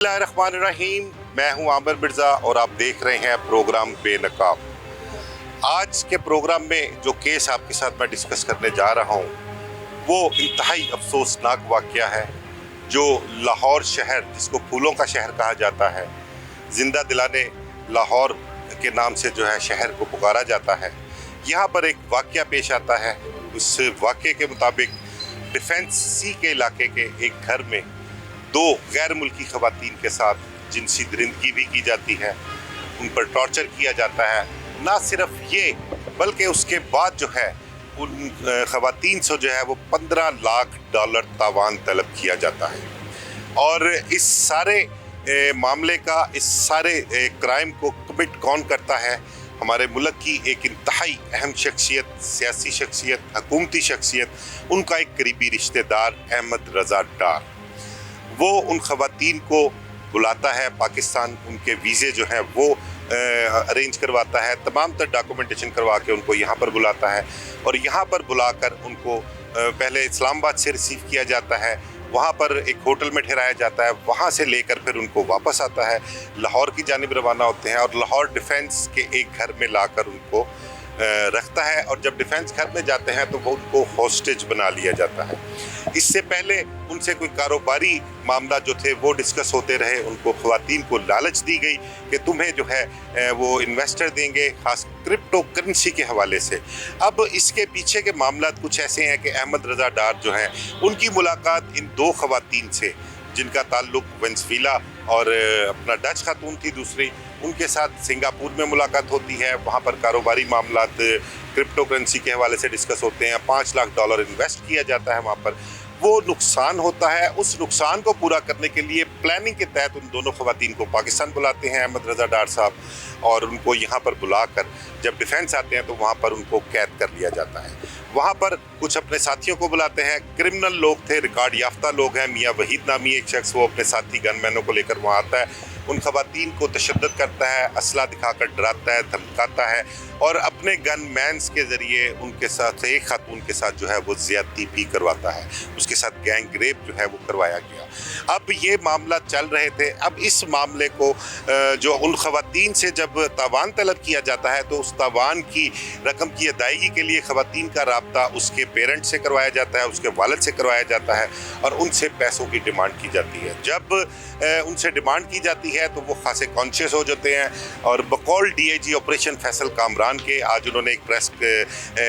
बिस्मिल्लाहिर्रहमानिर्रहीम। मैं हूं आमिर मिर्ज़ा और आप देख रहे हैं प्रोग्राम बेनकाब। आज के प्रोग्राम में जो केस आपके साथ मैं डिस्कस करने जा रहा हूं वो इंतहाई अफसोसनाक वाक़या है जो लाहौर शहर, जिसको फूलों का शहर कहा जाता है, जिंदा दिलाने लाहौर के नाम से जो है शहर को पुकारा जाता है। यहाँ पर एक वाक़या पेश आता है। उस वाक़े के मुताबिक डिफेंस सी के इलाके के एक घर में दो गैर मुल्की ख़वातीन के साथ जिनसी दरिंदगी भी की जाती है, उन पर टॉर्चर किया जाता है। ना सिर्फ ये बल्कि उसके बाद जो है उन ख़वातीन से जो है वो 15 लाख डॉलर तावान तलब किया जाता है। और इस सारे मामले का, इस सारे क्राइम को कमिट कौन करता है? हमारे मुल्क की एक इंतहाई अहम शख्सियत, सियासी शख्सियत, हुकूमती शख्सियत, उनका एक करीबी रिश्तेदार अहमद रज़ा डार। वो उन ख़वातीन को बुलाता है पाकिस्तान, उनके वीज़े जो हैं वो अरेंज करवाता है, तमाम तर डॉक्यूमेंटेशन करवा के उनको यहाँ पर बुलाता है और यहाँ पर बुलाकर उनको पहले इस्लामाबाद से रिसीव किया जाता है, वहाँ पर एक होटल में ठहराया जाता है, वहाँ से लेकर फिर उनको वापस आता है, लाहौर की जानिब रवाना होते हैं और लाहौर डिफेंस के एक घर में लाकर उनको रखता है। और जब डिफेंस घर में जाते हैं तो वो उनको हॉस्टेज बना लिया जाता है। इससे पहले उनसे कोई कारोबारी मामला जो थे वो डिस्कस होते रहे। उनको ख़वातीन को लालच दी गई कि तुम्हें जो है वो इन्वेस्टर देंगे, खास क्रिप्टो करेंसी के हवाले से। अब इसके पीछे के मामला कुछ ऐसे हैं कि अहमद रज़ा डार जो हैं उनकी मुलाकात इन दो ख़वातीन से, जिनका ताल्लुक वेनेज़ुएला और अपना डच खातून थी दूसरी, उनके साथ सिंगापुर में मुलाकात होती है। वहाँ पर कारोबारी मामलात क्रिप्टो करेंसी के हवाले से डिस्कस होते हैं। 5 लाख डॉलर इन्वेस्ट किया जाता है वहाँ पर। वो नुकसान होता है, उस नुकसान को पूरा करने के लिए प्लानिंग के तहत उन दोनों ख़वातीन को पाकिस्तान बुलाते हैं अहमद रज़ा डार साहब, और उनको यहाँ पर बुलाकर जब डिफेंस आते हैं तो वहाँ पर उनको कैद कर लिया जाता है। वहाँ पर कुछ अपने साथियों को बुलाते हैं, क्रिमिनल लोग थे, रिकॉर्ड याफ्ता लोग हैं। मियाँ वहीद नामी एक शख्स, वो अपने साथी गनमैनों को लेकर वहाँ आता है, उन ख़वातीन को तशद्दुद करता है, असला दिखाकर डराता है, धमकाता है और अपने गनमैन्स के ज़रिए उनके साथ, एक खातून के साथ जो है वो ज़्यादती भी करवाता है। उसके साथ गैंग रेप जो है वो करवाया गया। अब ये मामला चल रहे थे। अब इस मामले को जो उन ख़वातीन से जब तावान तलब किया जाता है तो उस तावान की रकम की अदायगी के लिए ख़वातीन का राब्ता उसके पेरेंट से करवाया जाता है, उसके वालिद से करवाया जाता है और उनसे पैसों की डिमांड की जाती है। जब उनसे डिमांड की जाती है तो वो खासे कॉन्शियस हो जाते हैं और बकौल DIG ऑपरेशन फैसल कामरान के आज उन्होंने एक प्रेस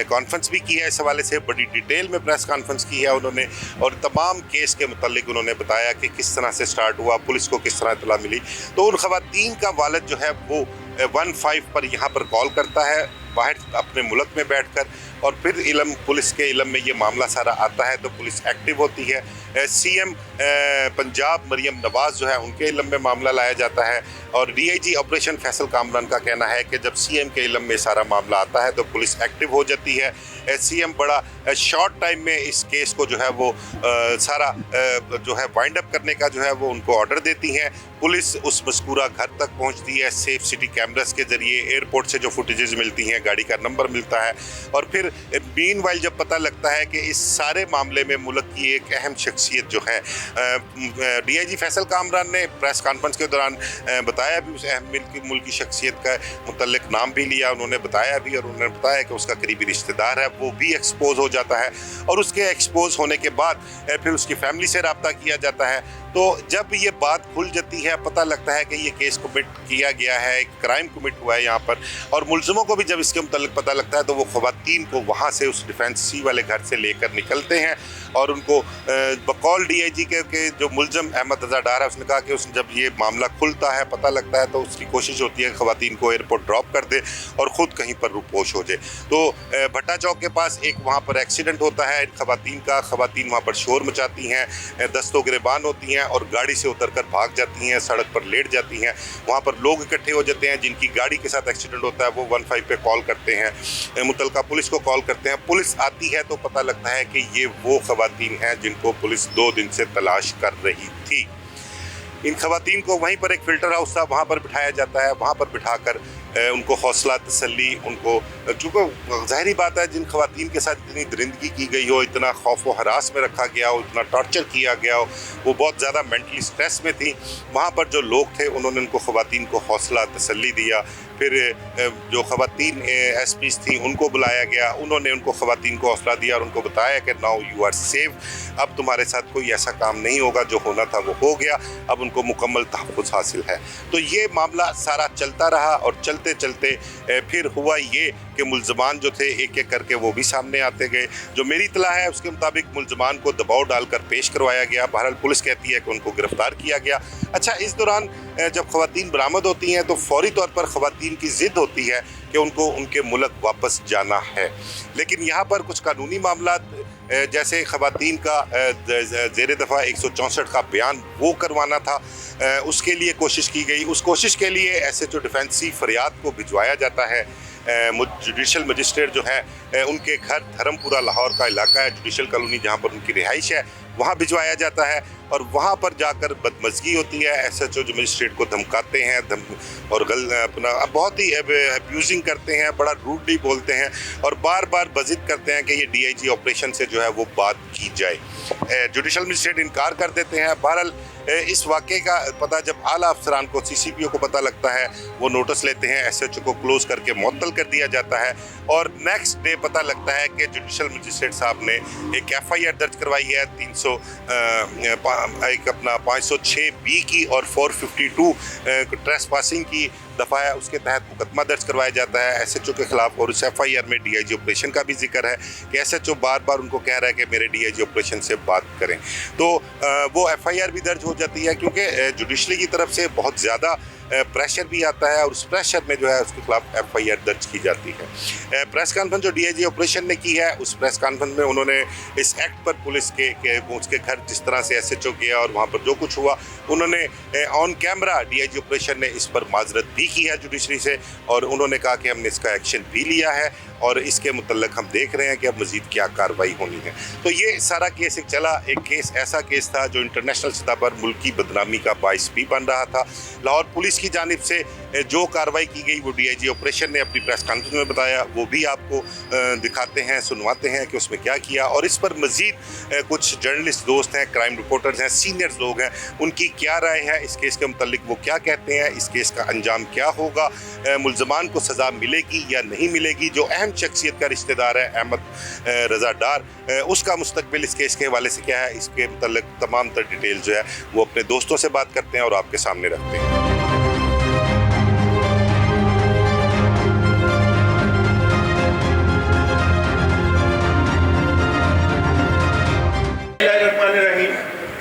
कॉन्फ्रेंस भी की है। इस हवाले से बड़ी डिटेल में प्रेस कॉन्फ्रेंस की है उन्होंने और तमाम केस के मुतालिक उन्होंने बताया कि किस तरह से स्टार्ट हुआ, पुलिस को किस तरह इत्तला मिली। तो उन ख़वातीन का वालिद जो है वो 15 पर यहाँ पर कॉल करता है बाहर अपने मुल्क में बैठकर, और फिर पुलिस के इल्म में ये मामला सारा आता है तो पुलिस एक्टिव होती है। CM पंजाब मरियम नवाज़ जो है उनके इल्म में मामला लाया जाता है और DIG ऑपरेशन फैसल कामरान का कहना है कि जब CM के इल्म में सारा मामला आता है तो पुलिस एक्टिव हो जाती है। CM बड़ा शॉर्ट टाइम में इस केस को जो है वो सारा जो है वाइंड अप करने का जो है वो उनको ऑर्डर देती हैं। पुलिस उस मज़कूरा घर तक पहुंचती है सेफ सिटी कैमरास के ज़रिए। एयरपोर्ट से जो फुटेजेस मिलती हैं, गाड़ी का नंबर मिलता है और फिर मीनवाइल जब पता लगता है कि इस सारे मामले में मुल्क की एक अहम शख्सियत जो है, DIG फैसल कामरान ने प्रेस कॉन्फ्रेंस के दौरान बताया भी, उस अहम मुल्क की शख्सियत का मुतल्लिक नाम भी लिया, उन्होंने बताया भी और उन्होंने बताया कि उसका करीबी रिश्तेदार है, वो भी एक्सपोज हो जाता है और उसके एक्सपोज होने के बाद फिर उसकी फैमिली से रब्ता किया जाता है। तो जब ये बात खुल जाती है, पता लगता है कि ये केस कमिट किया गया है, एक क्राइम कमिट हुआ है यहाँ पर, और मुलज़िमों को भी जब इसके मुताल्लिक पता लगता है तो वो ख़वातीन को वहाँ से उस डिफेंस सी वाले घर से लेकर निकलते हैं और उनको बकौल DIG के जो मुलज़िम अहमद रज़ा डार है, उसने कहा कि जब ये मामला खुलता है, पता लगता है, तो उसकी कोशिश होती है कि ख़वातीन को एयरपोर्ट ड्रॉप कर दे और ख़ुद कहीं पर रुपोश हो जाए। तो भट्टा चौक के पास एक वहाँ पर एक्सीडेंट होता है इन ख़वातीन का। ख़वातीन वहाँ पर शोर मचाती हैं, दस्तों गिरबान होती हैं और गाड़ी से उतरकर भाग जाती हैं, सड़क पर लेट जाती हैं। वहाँ पर लोग इकट्ठे हो जाते हैं जिनकी गाड़ी के साथ एक्सीडेंट होता है, वो 15 पे कॉल करते हैं, मुतलका पुलिस को कॉल करते हैं। पुलिस आती है तो पता लगता है कि ये वो ख़वातीन हैं जिनको पुलिस 2 दिन से तलाश कर रही थी। इन खवातीन को वहीं पर एक फ़िल्टर हाउस था, वहाँ पर बिठाया जाता है, वहाँ पर बिठाकर उनको हौसला तसल्ली, उनको चूँकि ज़ाहिरी बात है जिन खवातीन के साथ इतनी दरिंदगी की गई हो, इतना खौफ व हरास में रखा गया हो, इतना टॉर्चर किया गया हो, वो बहुत ज़्यादा मेंटली स्ट्रेस में थी। वहाँ पर जो लोग थे उन्होंने उनको खवातीन को हौसला तसल्ली दिया। फिर जो खवातीन एसपीज़ थी उनको बुलाया गया, उन्होंने उनको खवातीन को हौसला दिया और उनको बताया कि नाउ यू आर सेफ, अब तुम्हारे साथ कोई ऐसा काम नहीं होगा, जो होना था वो हो गया, अब उनको मुकम्मल तहफ़्फ़ुज़ हासिल है। तो ये मामला सारा चलता रहा और चलते चलते फिर हुआ ये कि मुल्ज़मान जो थे एक एक करके वो भी सामने आते गए। जो मेरी इत्तला है उसके मुताबिक मुल्ज़मान को दबाव डालकर पेश करवाया गया। बहरहाल पुलिस कहती है कि उनको गिरफ़्तार किया गया। अच्छा, इस दौरान जब ख़वातीन बरामद होती हैं तो फ़ौरी तौर पर ख़वातीन की ज़िद होती है कि उनको उनके मुल्क वापस जाना है, लेकिन यहाँ पर कुछ कानूनी मामला जैसे ख़वातीन का ज़ेर दफ़ा 164 का बयान वो करवाना था, उसके लिए कोशिश की गई। उस कोशिश के लिए SHO डिफेंसी फरियाद को भिजवाया जाता है। जुडिशल मजिस्ट्रेट जो है उनके घर धर्मपुरा लाहौर का इलाका है, जुडिशल कॉलोनी जहाँ पर उनकी रिहाइश है, वहाँ भिजवाया जाता है और वहाँ पर जाकर बदमज़गी होती है। SHO जो मजिस्ट्रेट को धमकाते हैं और अपना बहुत ही अब्यूजिंग करते हैं, बड़ा रूडली बोलते हैं और बार बार बजिद करते हैं कि ये DIG ऑपरेशन से जो है वो बात की जाए। जुडिशल मजिस्ट्रेट इनकार कर देते हैं। बहरहाल इस वाक़े का पता जब आला अफसरान को, CCPO को पता लगता है, वो नोटिस लेते हैं, SHO को क्लोज़ करके मुअत्तल कर दिया जाता है और नेक्स्ट डे पता लगता है कि जुडिशल मजिस्ट्रेट साहब ने एक FIR दर्ज करवाई है 506B की और 452 ट्रेसपासिंग की दफ़ा है, उसके तहत मुकदमा दर्ज करवाया जाता है SHO के ख़िलाफ़। और उस FIR में DIG ऑपरेशन का भी जिक्र है कि SHO बार बार उनको कह रहा है कि मेरे DIG ऑपरेशन से बात करें, तो वो FIR भी दर्ज हो जाती है क्योंकि जुडिशरी की तरफ से बहुत ज़्यादा प्रेशर भी आता है और उस प्रेशर में जो है उसके खिलाफ FIR दर्ज की जाती है। प्रेस कॉन्फ्रेंस जो DIG ऑपरेशन ने की है, उस प्रेस कॉन्फ्रेंस में उन्होंने इस एक्ट पर पुलिस के उसके घर जिस तरह से SHO किया और वहाँ पर जो कुछ हुआ, उन्होंने ऑन कैमरा DIG ऑपरेशन ने इस पर माजरत भी की है जुडिशरी से और उन्होंने कहा कि हमने इसका एक्शन भी लिया है और इसके मुतल्लिक़ हम देख रहे हैं कि अब मज़ीद क्या कार्रवाई होनी है। तो ये सारा केस एक चला, एक केस ऐसा केस था जो इंटरनेशनल सतह पर मुल्की बदनामी का बाइस भी बन रहा था। लाहौर पुलिस की जानिब से जो कार्रवाई की गई वो DIG ऑपरेशन ने अपनी प्रेस कॉन्फ्रेंस में बताया, वो भी आपको दिखाते हैं, सुनवाते हैं कि उसमें क्या किया और इस पर मज़ीद कुछ जर्नलिस्ट दोस्त हैं, क्राइम रिपोर्टर्स हैं, सीनियर्स लोग हैं, उनकी क्या राय है इस केस के मुतल्लिक़, वो क्या कहते हैं, इस केस का अंजाम क्या होगा, मुल्ज़मान को सज़ा मिलेगी या नहीं मिलेगी। जो अहम शख्सियत का रिश्तेदार है अहमद रज़ा डार, उसका मुस्तकबिल इस केस के हवाले से क्या है, इसके मुतल्लिक़ तमाम तर डिटेल जो है वो अपने दोस्तों से बात करते हैं और आपके सामने रखते हैं।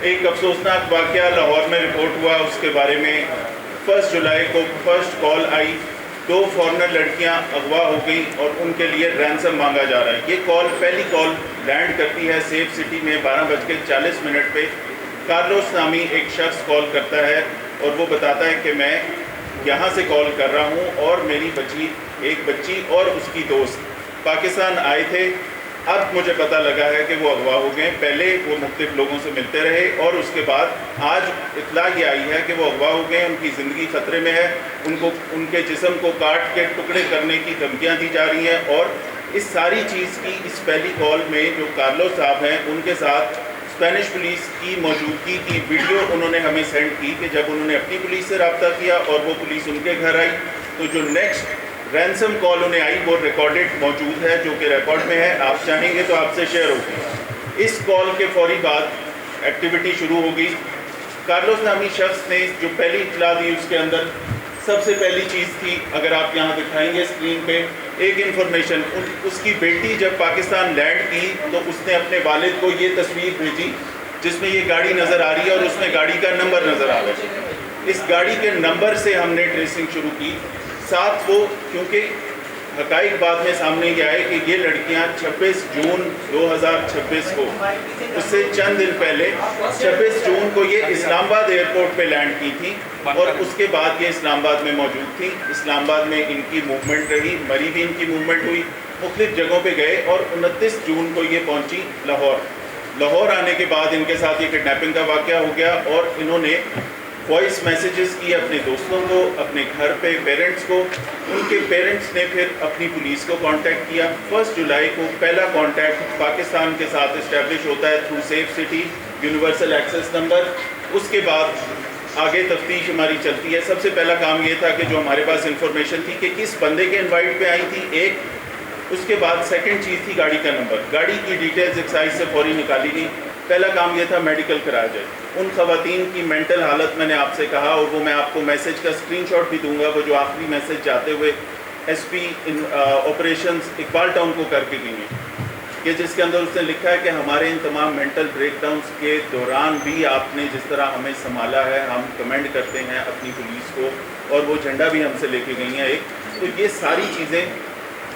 एक अफसोसनाक वाक़या लाहौर में रिपोर्ट हुआ, उसके बारे में 1 जुलाई को फर्स्ट कॉल आई। 2 फॉरेनर लड़कियां अगवा हो गई और उनके लिए रैंसम मांगा जा रहा है। ये पहली कॉल लैंड करती है सेफ सिटी में 12:40 पे। कार्लोस नामी एक शख्स कॉल करता है और वो बताता है कि मैं यहाँ से कॉल कर रहा हूँ और मेरी एक बच्ची और उसकी दोस्त पाकिस्तान आए थे। अब मुझे पता लगा है कि वो अगवा हो गए। पहले वो मुख्तलिफ लोगों से मिलते रहे और उसके बाद आज इत्तला ये आई है कि वो अगवा हो गए, उनकी ज़िंदगी ख़तरे में है, उनके जिस्म को काट के टुकड़े करने की धमकियाँ दी जा रही हैं। और इस सारी चीज़ की इस पहली कॉल में जो कार्लोस साहब हैं उनके साथ स्पेनिश पुलिस की मौजूदगी की वीडियो उन्होंने हमें सेंड की कि जब उन्होंने अपनी पुलिस से रब्ता किया और वो पुलिस उनके घर आई तो जो नेक्स्ट रैंसम कॉल उन्हें आई वो रिकॉर्डेड मौजूद है, जो कि रिकॉर्ड में है, आप चाहेंगे तो आपसे शेयर होगी। इस कॉल के फौरी बाद एक्टिविटी शुरू हो गई। कार्लोस नामी शख्स ने जो पहली इत्तला दी उसके अंदर सबसे पहली चीज़ थी, अगर आप यहाँ दिखाएंगे स्क्रीन पे, एक इन्फॉर्मेशन। उसकी बेटी जब पाकिस्तान लैंड की तो उसने अपने वालिद को ये तस्वीर भेजी जिसमें ये गाड़ी नज़र आ रही है और उसमें गाड़ी का नंबर नज़र आ रहा है। इस गाड़ी के नंबर से हमने ट्रेसिंग शुरू की। साथ वो, क्योंकि हकाइक बाद में सामने ये आए कि ये लड़कियां 26 जून 2026 को, उससे चंद दिन पहले 26 जून को ये इस्लामाबाद एयरपोर्ट पे लैंड की थी और उसके बाद ये इस्लामाबाद में मौजूद थी। इस्लामाबाद में इनकी मूवमेंट रही, मरी भी इनकी मूवमेंट हुई, मुख्तलिफ जगहों पे गए और 29 जून को ये पहुंची लाहौर। लाहौर आने के बाद इनके साथ ये किडनैपिंग का वाक़या हो गया और इन्होंने वॉइस मैसेजेस किए अपने दोस्तों को, अपने घर पे पेरेंट्स को। उनके पेरेंट्स ने फिर अपनी पुलिस को कांटेक्ट किया। 1 जुलाई को पहला कांटेक्ट पाकिस्तान के साथ इस्टेब्लिश होता है through safe city universal access number. उसके बाद आगे तफ्तीश हमारी चलती है। सबसे पहला काम ये था कि जो हमारे पास इंफॉर्मेशन थी कि किस बंदे के इनवाइट पे आई थी, एक। उसके बाद सेकंड चीज़ थी गाड़ी का नंबर। गाड़ी की डिटेल्स एक्साइज से फौरी निकाली गई। पहला काम ये था मेडिकल कराया जाए। उन ख़वातीन की मेंटल हालत मैंने आपसे कहा, और वो मैं आपको मैसेज का स्क्रीनशॉट भी दूंगा, वो जो आखिरी मैसेज जाते हुए एसपी ऑपरेशंस इकबाल टाउन को करके गई हैं, कि जिसके अंदर उसने लिखा है कि हमारे इन तमाम मेंटल ब्रेकडाउन्स के दौरान भी आपने जिस तरह हमें संभाला है, हम कमेंड करते हैं अपनी पुलिस को, और वो झंडा भी हमसे लेके गई हैं एक। तो ये सारी चीज़ें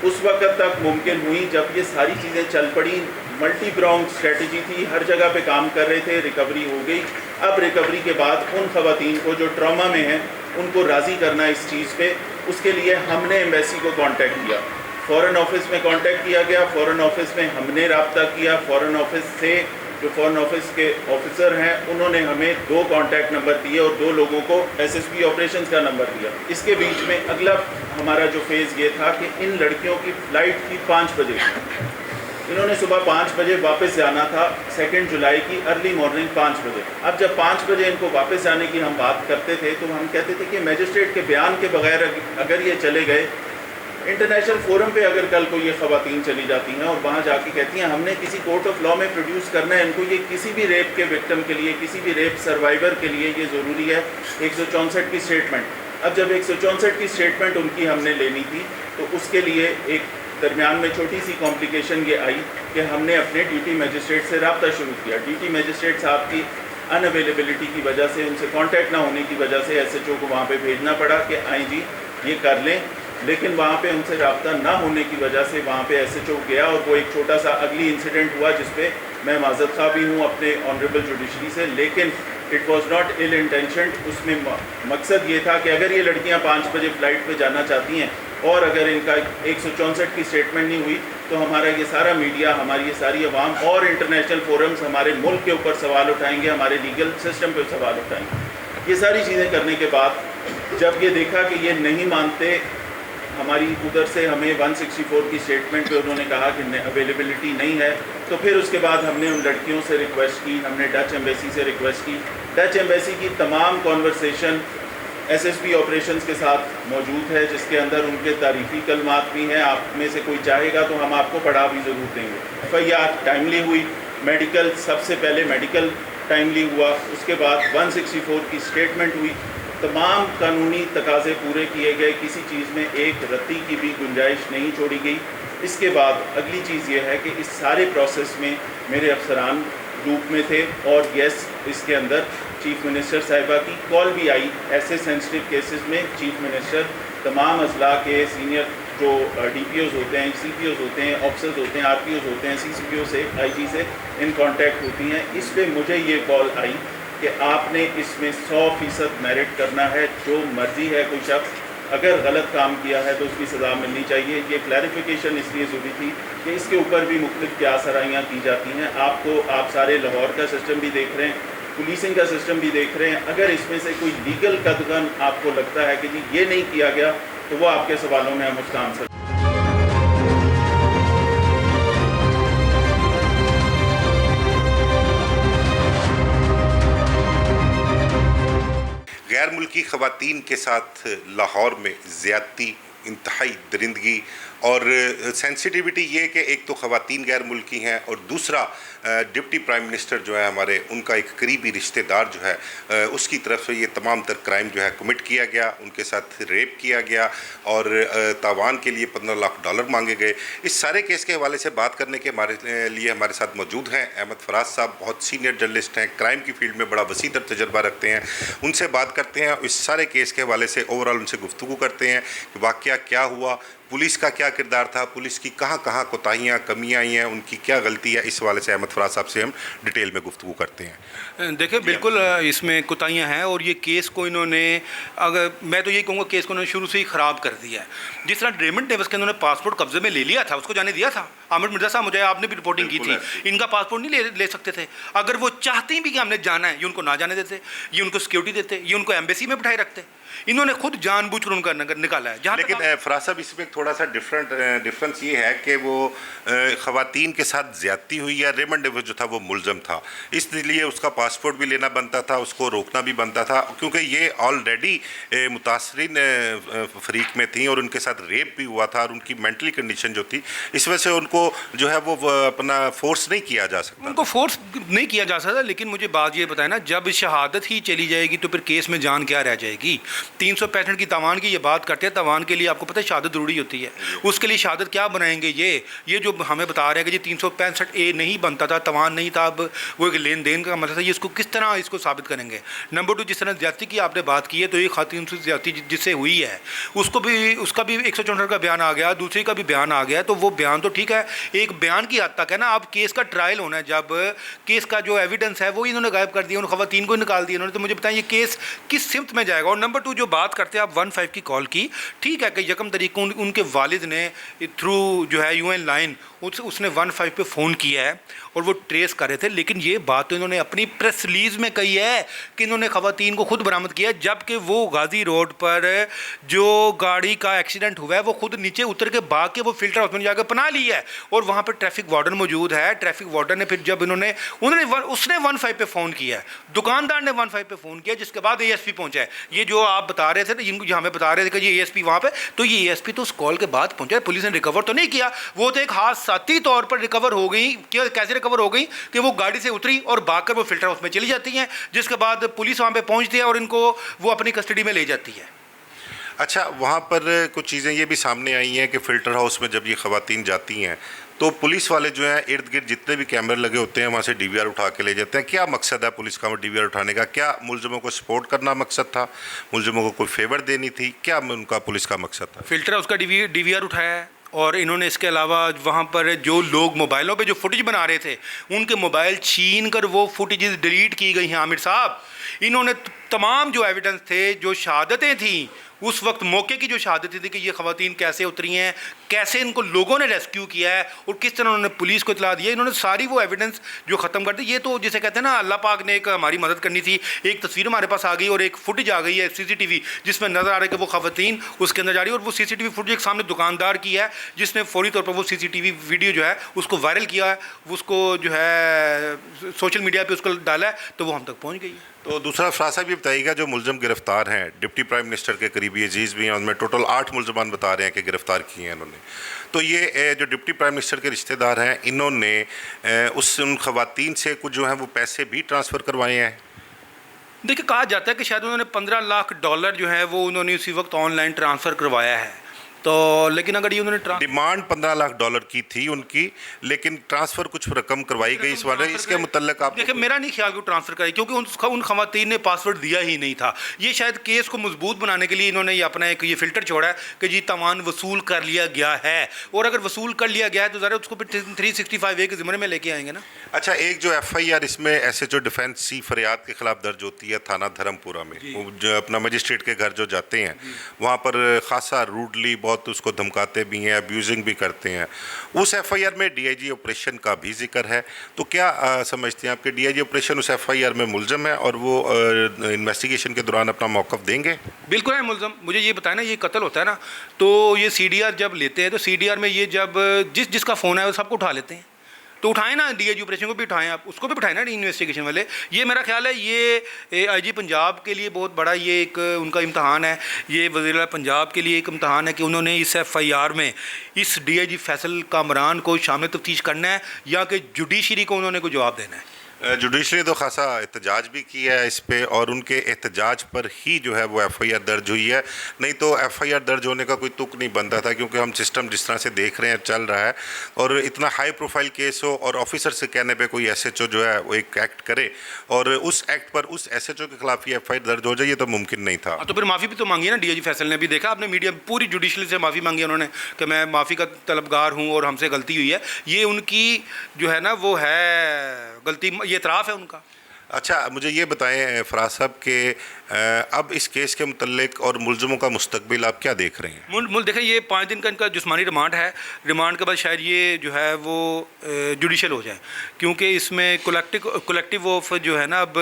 उस वक़्त तक मुमकिन हुई जब ये सारी चीज़ें चल पड़ी। मल्टी ब्राउंड स्ट्रेटजी थी, हर जगह पे काम कर रहे थे, रिकवरी हो गई। अब रिकवरी के बाद उन ख़वातीन को जो ट्रॉमा में हैं उनको राज़ी करना इस चीज़ पे, उसके लिए हमने एम्बेसी को कांटेक्ट किया। फ़ॉरेन ऑफिस में कांटेक्ट किया गया, फ़ॉरेन ऑफिस में हमने रब्ता किया। फ़ॉरेन ऑफिस से जो फ़ॉरेन ऑफिस के ऑफिसर हैं उन्होंने हमें 2 कांटेक्ट नंबर दिए और 2 लोगों को एसएसपी ऑपरेशंस का नंबर दिया। इसके बीच में अगला हमारा जो फेज़ ये था कि इन लड़कियों की फ़्लाइट थी 5 बजे। इन्होंने सुबह 5 बजे वापस जाना था, 2 जुलाई की अर्ली मॉर्निंग 5 बजे। अब जब 5 बजे इनको वापस जाने की हम बात करते थे तो हम कहते थे कि मजिस्ट्रेट के बयान के बगैर अगर ये चले गए, इंटरनेशनल फोरम पे अगर कल को ये ख़वातीन चली जाती हैं और वहाँ जाके कहती हैं हमने किसी कोर्ट ऑफ लॉ में प्रोड्यूस करना है इनको, ये किसी भी रेप के विक्टिम के लिए, किसी भी रेप सर्वाइवर के लिए ये ज़रूरी है 164 की स्टेटमेंट। अब जब 164 की स्टेटमेंट उनकी हमने लेनी थी तो उसके लिए एक दरमियान में छोटी सी कॉम्प्लिकेशन ये आई कि हमने अपने ड्यूटी मजिस्ट्रेट से रब्ता शुरू किया। ड्यूटी मजिस्ट्रेट साहब की अनअवेलेबिलिटी की वजह से, उनसे कांटेक्ट ना होने की वजह से एसएचओ को वहाँ पे भेजना पड़ा कि आए जी ये कर लें, लेकिन वहाँ पे उनसे रब्ता ना होने की वजह से वहाँ पे एसएचओ गया और वो एक छोटा सा अगली इंसिडेंट हुआ जिस पे मैं माज़रत ख़्वाह भी हूँ अपने ऑनरेबल जुडिशरी से, लेकिन it was not ill intentioned. उसमें मकसद ये था कि अगर ये लड़कियाँ 5 बजे फ़्लाइट पे जाना चाहती हैं और अगर इनका 164 की स्टेटमेंट नहीं हुई तो हमारा ये सारा मीडिया, हमारी ये सारी अवाम और इंटरनेशनल फोरम्स हमारे मुल्क के ऊपर सवाल उठाएंगे, हमारे लीगल सिस्टम पर सवाल उठाएंगे। ये सारी चीज़ें करने के बाद जब ये देखा कि ये नहीं मानते, हमारी उधर से हमें 164 की स्टेटमेंट पे उन्होंने कहा कि अवेलेबिलिटी नहीं है, तो फिर उसके बाद हमने उन लड़कियों से रिक्वेस्ट की, हमने डच एम्बेसी से रिक्वेस्ट की। डच एम्बेसी की तमाम कॉन्वर्सेशन एसएसपी ऑपरेशंस के साथ मौजूद है, जिसके अंदर उनके तारीफ़ी कलमात भी हैं। आप में से कोई चाहेगा तो हम आपको पढ़ा भी ज़रूर देंगे। एफआईआर टाइमली हुई, मेडिकल सबसे पहले मेडिकल टाइमली हुआ, उसके बाद 164 की स्टेटमेंट हुई, तमाम कानूनी तकाज़े पूरे किए गए, किसी चीज़ में एक रत्ती की भी गुंजाइश नहीं छोड़ी गई। इसके बाद अगली चीज़ ये है कि इस सारे प्रोसेस में मेरे अफसरान लूप में थे और यस, इसके अंदर चीफ़ मिनिस्टर साहिबा की कॉल भी आई। ऐसे सेंसिटिव केसेस में चीफ़ मिनिस्टर तमाम अजला के सीनियर जो DPOs होते हैं, CPOs होते हैं, ऑफिसर्स होते हैं, RPOs होते हैं, CCPO से, IG से इन कांटेक्ट होती हैं। इस पर मुझे ये कॉल आई कि आपने इसमें 100% मेरिट करना है, जो मर्जी है कोई शख्स अगर गलत काम किया है तो उसकी सज़ा मिलनी चाहिए। ये क्लैरिफिकेशन इसलिए ज़रूरी थी कि इसके ऊपर भी मुख्तलिफ क्या सराहियाँ की जाती हैं। आप सारे लाहौर का सिस्टम भी देख रहे हैं, पुलिसिंग का सिस्टम भी देख रहे हैं। अगर इसमें से कोई लीगल कदगन आपको लगता है कि जी ये नहीं किया गया तो वो आपके सवालों में हम उसका आंसर। गैर मुल्की ख़वातीन के साथ लाहौर में ज़्यादती, इंतहाई दरिंदगी और सेंसिटिविटी ये कि एक तो ख़वातीन गैर मुल्की हैं और दूसरा डिप्टी प्राइम मिनिस्टर जो है हमारे, उनका एक करीबी रिश्तेदार जो है उसकी तरफ से ये तमाम तर क्राइम जो है कमिट किया गया, उनके साथ रेप किया गया और तावान के लिए $15 लाख मांगे गए। इस सारे केस के हवाले से बात करने के लिए हमारे साथ मौजूद हैं अहमद फराज साहब, बहुत सीनियर जर्नलिस्ट हैं, क्राइम की फील्ड में बड़ा वसी तर तजर्बा रखते हैं। उनसे बात करते हैं, इस सारे केस के हवाले से ओवरऑल उनसे गुफ्तगू करते हैं कि वाक़या क्या हुआ, पुलिस का क्या किरदार था, पुलिस की कहाँ कहाँ कोताहियाँ कमियाँ आई हैं, उनकी क्या गलती है, इस वाले से अहमद फराज साहब से हम डिटेल में गुफ्तगू करते हैं। देखिए बिल्कुल इसमें कोताहियाँ हैं और ये केस को इन्होंने, अगर मैं तो यही कहूँगा केस को इन्होंने शुरू से ही ख़राब कर दिया है। जिस तरह रेमंड डेविस के इन्होंने पासपोर्ट कब्जे में ले लिया था, उसको जाने दिया था। आमिर मिर्ज़ा साहब, मुझे आपने भी रिपोर्टिंग की थी, इनका पासपोर्ट नहीं ले सकते थे। अगर वो चाहते भी कि हमने जाना है, ये उनको ना जाने देते, ये उनको सिक्योरिटी देते, ये उनको एम्बेसी में बिठाए रखते। इन्होंने खुद जानबूझकर उनका निकाला है। जहाँ लेकिन फराज साहब, इसमें थोड़ा सा डिफरेंस ये है कि वो ख़वातीन के साथ ज़्यादती हुई या रेमंड डेविस जो था वो मुलज़म था, इसलिए उसका पासपोर्ट भी लेना बनता था, उसको रोकना भी बनता था, क्योंकि ये ऑलरेडी मुतासरीन फरीक में थी और उनके साथ रेप भी हुआ था और उनकी मेंटली कंडीशन जो थी, इस वजह से उनको जो है वो अपना फोर्स नहीं किया जा सकता। उनको फोर्स नहीं किया जा सकता। लेकिन मुझे बात ये बताए ना, जब शहादत ही चली जाएगी तो फिर केस में जान क्या रह जाएगी। 365 की तावान की ये बात करते हैं, तावान के लिए आपको पता है शहादत ज़रूरी होती है। उसके लिए शहादत क्या बनाएंगे, ये जो हमें बता रहे हैं कि 365A नहीं बनता था, तावान नहीं था, अब वो एक लेन देन का मतलब था, ये इसको किस तरह इसको साबित करेंगे। नंबर 2, जिस तरह ज्यादती की आपने बात की है, तो एक खातून से ज्यादती जिससे हुई है उसको भी, उसका भी 164 का बयान आ गया, दूसरे का भी बयान आ गया। तो वो बयान तो ठीक है, एक बयान की हद तक है ना। अब केस का ट्रायल होना है, जब केस का जो एविडेंस है वो इन्होंने गायब कर दिया, उन खवातीन को निकाल दिया इन्होंने। तो मुझे बताएं ये केस किस सिमत में जाएगा। और नंबर 2, जो बात करते हैं आप 15 की कॉल की, ठीक है कि यकम तारीख को उनके वालिद ने थ्रू जो है UN लाइन उसने 15 पे फ़ोन किया है और वो ट्रेस कर रहे थे। लेकिन ये बात तो इन्होंने अपनी प्रेस रिलीज़ में कही है कि इन्होंने खवातीन को खुद बरामद किया है, जबकि वो गाजी रोड पर जो गाड़ी का एक्सीडेंट हुआ है वो खुद नीचे उतर के भाग के वो फिल्टर हाउस में जाकर पना ली है और वहाँ पर ट्रैफिक वार्डन मौजूद है। ट्रैफिक वार्डन ने फिर जब उसने 15 पे फ़ोन किया है, दुकानदार ने 15 पे फ़ोन किया, जिसके बाद ASP पहुँचा है। ये जो आप बता रहे थे ना, जो हमें बता रहे थे कि ये ASP वहाँ पे, तो ये ASP तो उस कॉल के बाद पहुँचा है। पुलिस ने रिकवर तो नहीं किया, वो तो एक हादसाती तौर पर रिकवर हो गई। कैसे रिकवर हो गई कि वो गाड़ी से उतरी और भागकर वो फिल्टर हाउस में चली जाती हैं, जिसके बाद पुलिस वहाँ पे पहुँचती है और इनको वो अपनी कस्टडी में ले जाती है। अच्छा, वहाँ पर कुछ चीज़ें ये भी सामने आई हैं कि फ़िल्टर हाउस में जब ये ख़वातीन जाती हैं तो पुलिस वाले जो हैं इर्द गिर्द जितने भी कैमरे लगे होते हैं वहाँ से DVR उठा के ले जाते हैं। क्या मकसद है पुलिस का वो DVR उठाने का? क्या मुलज़मों को सपोर्ट करना मकसद था, मुलज़मों को कोई फेवर देनी थी, क्या उनका पुलिस का मकसद था? फिल्टर हाउस का DVR उठाया है और इन्होंने इसके अलावा वहाँ पर जो लोग मोबाइलों पे जो फुटेज बना रहे थे उनके मोबाइल छीन कर वो फुटेजेस डिलीट की गई हैं। आमिर साहब, इन्होंने तमाम जो एविडेंस थे, जो शहादतें थीं उस वक्त मौके की, जो शहादतें थी कि ये ख़वातीन कैसे उतरी हैं, कैसे इनको लोगों ने रेस्क्यू किया है और किस तरह उन्होंने पुलिस को इतला दिया, इन्होंने सारी वो एविडेंस जो ख़त्म कर दी। ये तो जिसे कहते हैं ना, अल्लाह पाक ने एक हमारी मदद करनी थी। एक तस्वीर हमारे पास आ गई और एक फुटेज आ गई है CCTV, जिसमें नज़र आ रहा है कि वो ख़वातीन उसके अंदर जा रही है। और वो CCTV फुटेज एक सामने दुकानदार की है, जिसने फौरी तौर पर वो CCTV वीडियो जो है उसको वायरल किया है, उसको जो है सोशल मीडिया पर उसको डाला है, तो वो हम तक पहुँच गई है। तो दूसरा फराज साहब ये बताइएगा, जो मुलज़म गिरफ्तार हैं, डिप्टी प्राइम मिनिस्टर के करीबी अजीज़ भी हैं, उनमें टोटल 8 मुलज़मान बता रहे हैं कि गिरफ्तार किए हैं इन्होंने। तो ये जो डिप्टी प्राइम मिनिस्टर के रिश्तेदार हैं, इन्होंने उन ख़वातीन से कुछ जो है वो पैसे भी ट्रांसफ़र करवाए हैं। देखिए, कहा जाता है कि शायद उन्होंने $15 लाख जो है वो उन्होंने उसी वक्त ऑनलाइन ट्रांसफ़र करवाया है। तो लेकिन अगर ये उन्होंने डिमांड $15 लाख की थी उनकी, लेकिन ट्रांसफ़र कुछ रकम करवाई गई इस बारे, इसके मुतल्लिक आप देखिए, मेरा नहीं ख्याल कि ट्रांसफ़र कराई, क्योंकि उन खवातीन ने पासवर्ड दिया ही नहीं था। ये शायद केस को मजबूत बनाने के लिए इन्होंने ये अपना एक ये फ़िल्टर छोड़ा है कि जी तावान वसूल कर लिया गया है, और अगर वसूल कर लिया गया है तो ज़रा उसको फिर 365A के ज़िम्मे में लेके आएंगे ना। अच्छा, एक जो FIR इसमें SHO डिफेंस सी फरियाद के खिलाफ दर्ज होती है थाना धर्मपुरा में, वो जो अपना मजिस्ट्रेट के घर जो जाते हैं वहाँ पर खासा रूडली बहुत उसको धमकाते भी हैं, अब्यूजिंग भी करते हैं। उस FIR में DIG ऑपरेशन का भी जिक्र है। तो क्या समझते हैं आपके DIG ऑपरेशन उस FIR में मुलज़म है और वो इन्वेस्टिगेशन के दौरान अपना मौक़िफ़ देंगे? बिल्कुल है मुलज़म। मुझे ये बताया ना, ये कत्ल होता है ना, तो ये CDR जब लेते हैं तो CDR में ये जब जिसका फ़ोन है वो सबको उठा लेते हैं, तो उठाएं ना, DIG ऑपरेशन को भी उठाएं, आप उसको भी उठाएं ना इन्वेस्टिगेशन वाले। ये मेरा ख्याल है ये IG पंजाब के लिए बहुत बड़ा ये एक उनका इम्तहान है, ये वज़ीर पंजाब के लिए एक इम्तहान है कि उन्होंने इस FIR में इस DIG फैसल कामरान को शामिल तफ्तीश करना है या कि जुडिशरी को उन्होंने को जवाब देना है। जुडिशरी तो खासा एहतजाज भी किया है इस पे, और उनके एहतजाज पर ही जो है वो एफआईआर दर्ज हुई है। नहीं तो एफआईआर दर्ज होने का कोई तुक नहीं बनता था, क्योंकि हम सिस्टम जिस तरह से देख रहे हैं चल रहा है, और इतना हाई प्रोफाइल केस हो और ऑफिसर से कहने पे कोई एसएचओ जो है वो एक एक्ट करे और उस एक्ट पर उस एसएचओ के खिलाफ ही एफआईआर दर्ज हो जाए, ये तो मुमकिन नहीं था। तो फिर माफ़ी भी तो मांगी है ना डीआईजी फैसल ने भी। देखा आपने मीडिया पूरी जुडिशरी से माफ़ी मांगी उन्होंने कि मैं माफ़ी का तलबगार हूँ और हमसे गलती हुई है। ये उनकी जो है ना वो है गलती, ये इतराफ़ है उनका। अच्छा, मुझे ये बताएं फराज साहब कि अब इस केस के मुतल्लिक और मुलज़मों का मुस्तकबिल आप क्या देख रहे हैं? देखें, ये 5 दिन का इनका जिस्मानी रिमांड है। रिमांड के बाद शायद ये जो है वो जुडिशल हो जाए, क्योंकि इसमें कलेक्टिव ऑफ जो है ना अब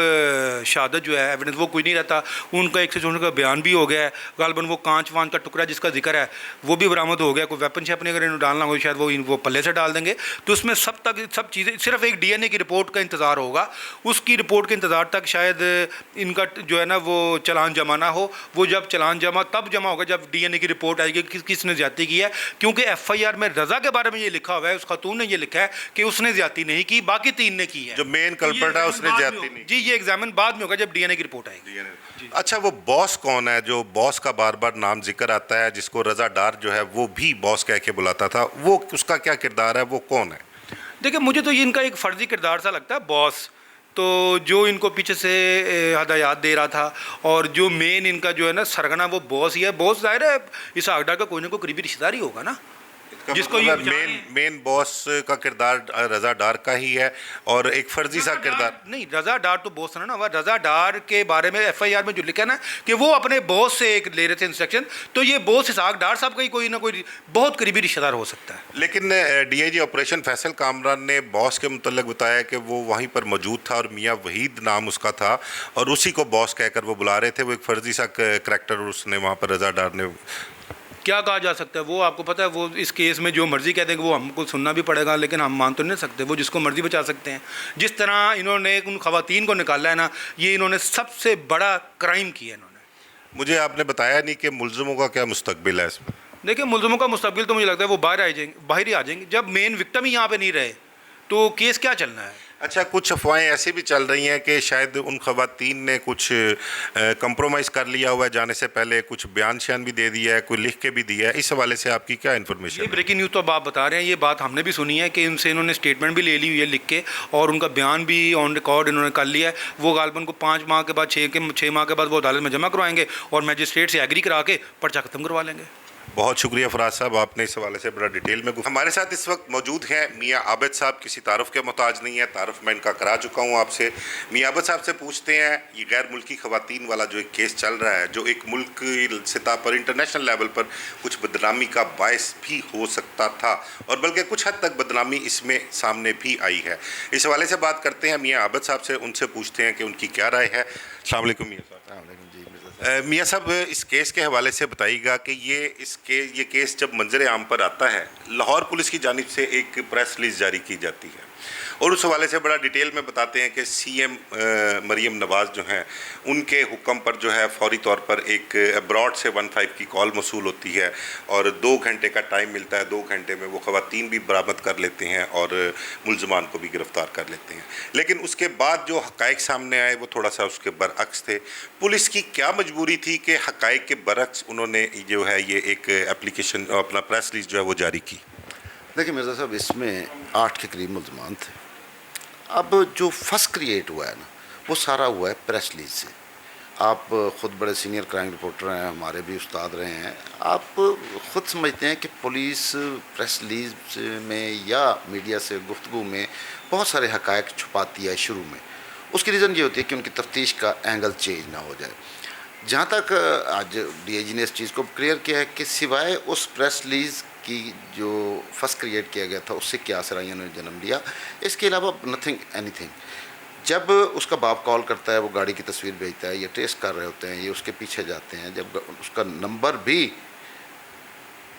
शहादत जो है एविडेंस वो कोई नहीं रहता। उनका एक से जोड़ने का बयान भी हो गया है, गालबन वो कांच वांच का टुकड़ा जिसका जिक्र है वो भी बरामद हो गया। कोई वेपन शैपन अगर इन्होंने डालना हो शायद वो पल्ले से डाल देंगे। तो उसमें सब चीज़ें, सिर्फ एक डीएनए की रिपोर्ट का इंतज़ार होगा। उसकी रिपोर्ट के इंतज़ार तक शायद इनका जो है ना वो चलान जमा ना हो। वो जब चलान तब जमा होगा जब डीएनए की रिपोर्ट आएगी किसने ज्यादती की है। क्योंकि एफआईआर में रजा के बारे में ये लिखा हुआ है, उस खातून ने ये लिखा है कि उसने ज्यादती नहीं की, बाकी 3 ने की है। जो मेन कल्प्रिट है उसने ज्यादती नहीं। जी, ये एग्जामिन बाद में होगा जब डीएनए की रिपोर्ट आएगी। अच्छा, वो बॉस कौन है जो बॉस का बार बार नाम जिक्र आता है, जिसको रजा डार जो है वो भी बॉस कह के बुलाता था, वो उसका क्या किरदार है, वो कौन है? देखिए, मुझे तो ये इनका एक फर्जी किरदार सा लगता है, बॉस। तो जो इनको पीछे से हदायत दे रहा था और जो मेन इनका जो है ना सरगना वो बॉस ही है। बॉस ज़ाहिर है इस आगडा का कोई ना कोई करीबी रिश्तेदार ही होगा ना, जिसको ये मेन बॉस का किरदार रजा डार का ही है और एक फर्जी सा किरदार नहीं। रजा डार तो बॉस था ना। वह रजा डार के बारे में एफआईआर में जो लिखा ना कि वो अपने बॉस से एक ले रहे थे इंस्ट्रक्शन, तो ये बॉस इसहाक डार साहब का ही कोई ना कोई बहुत करीबी रिश्तेदार हो सकता है। लेकिन डीआईजी ऑपरेशन फैसल कामरान ने बॉस के मुतल्लिक बताया कि वो वहीं पर मौजूद था और मियाँ वहीद नाम उसका था और उसी को बॉस कहकर वो बुला रहे थे। वो एक फर्जी सा करैक्टर उसने वहाँ पर रजा डार ने, क्या कहा जा सकता है, वो आपको पता है। वो इस केस में जो मर्जी कहते हैं वो हमको सुनना भी पड़ेगा, लेकिन हम मान तो नहीं सकते। वो जिसको मर्जी बचा सकते हैं। जिस तरह इन्होंने उन खवातीन को निकाला है ना, ये इन्होंने सबसे बड़ा क्राइम किया इन्होंने। मुझे आपने बताया नहीं कि मुलज़मों का क्या मुस्तकबिल है इसमें। देखिए, मुलज़मों का मुस्तकबिल तो मुझे लगता है वो बाहर ही आ जाएंगे। जब मेन विक्टिम ही यहाँ पे नहीं रहे तो केस क्या चलना है। अच्छा, कुछ अफवाहें ऐसी भी चल रही हैं कि शायद उन खवातीन ने कुछ कंप्रोमाइज़ कर लिया हुआ है जाने से पहले, कुछ बयान शान भी दे दिया है, कोई लिख के भी दिया है। इस हवाले से आपकी क्या इन्फॉर्मेशन? ये ब्रेकिंग न्यूज़ तो अब आप बता रहे हैं, ये बात हमने भी सुनी है कि इनसे इन्होंने स्टेटमेंट भी ले ली हुई है लिख के, और उनका बयान भी ऑन रिकॉर्ड इन्होंने कर लिया है। वो गालबन को 5 माह के बाद 6 माह के बाद वो अदालत में जमा करवाएंगे और मैजिस्ट्रेट से एग्री करा के पर्चा खत्म करवा लेंगे। बहुत शुक्रिया फराज साहब, आपने इस हवाले से बड़ा डिटेल में। हमारे साथ इस वक्त मौजूद हैं मियाँ आबिद साहब। किसी तारुफ के मोहताज नहीं है, तारुफ मैं इनका करा चुका हूँ आपसे। मियाँ आबिद साहब से पूछते हैं, ये गैर मुल्की खवातीन वाला जो एक केस चल रहा है, जो एक मुल्क की सतह पर इंटरनेशनल लेवल पर कुछ बदनामी का बायस भी हो सकता था और बल्कि कुछ हद तक बदनामी इसमें सामने भी आई है। इस हवाले से बात करते हैं मियाँ आबिद साहब से, उनसे पूछते हैं कि उनकी क्या राय है। अस्सलाम वालेकुम मियाँ साहब। मियाँ साहब, इस केस के हवाले से बताइएगा कि ये केस जब मंजर आम पर आता है, लाहौर पुलिस की जानिब से एक प्रेस रिलीज जारी की जाती है और उस हवाले से बड़ा डिटेल में बताते हैं कि सीएम मरीम नवाज़ जो हैं उनके हुक्म पर जो है फौरी तौर पर एक अब्रॉड से 15 की कॉल मसूल होती है और 2 घंटे का टाइम मिलता है। 2 घंटे में वो खवातीन भी बरामद कर लेते हैं और मुलजमान को भी गिरफ़्तार कर लेते हैं। लेकिन उसके बाद जो हक़ाइक़ सामने आए वो थोड़ा सा उसके बरअक्स थे। पुलिस की क्या मजबूरी थी कि हक़ाइक़ के बरअक्स उन्होंने जो है ये एक एप्लीकेशन अपना प्रेस रिलीज जो है वो जारी की? देखिए मिर्ज़ा साहब, इसमें 8 के करीब मुलजमान थे। अब जो फर्स्ट क्रिएट हुआ है ना, वो सारा हुआ है प्रेस रिलीज से। आप ख़ुद बड़े सीनियर क्राइम रिपोर्टर हैं, हमारे भी उस्ताद रहे हैं। आप ख़ुद समझते हैं कि पुलिस प्रेस रिलीज में या मीडिया से गुफ्तगू में बहुत सारे हक़ाइक़ छुपाती है शुरू में। उसकी रीज़न ये होती है कि उनकी तफ्तीश का एंगल चेंज ना हो जाए। जहाँ तक आज डीआईजी ने इस चीज़ को क्लियर किया है कि सिवाय उस प्रेस रिलीज़ की जो फर्स्ट क्रिएट किया गया था उससे क्या सराइयों ने जन्म लिया, इसके अलावा नथिंग एनीथिंग। जब उसका बाप कॉल करता है, वो गाड़ी की तस्वीर भेजता है, ये ट्रेस कर रहे होते हैं, ये उसके पीछे जाते हैं। जब उसका नंबर भी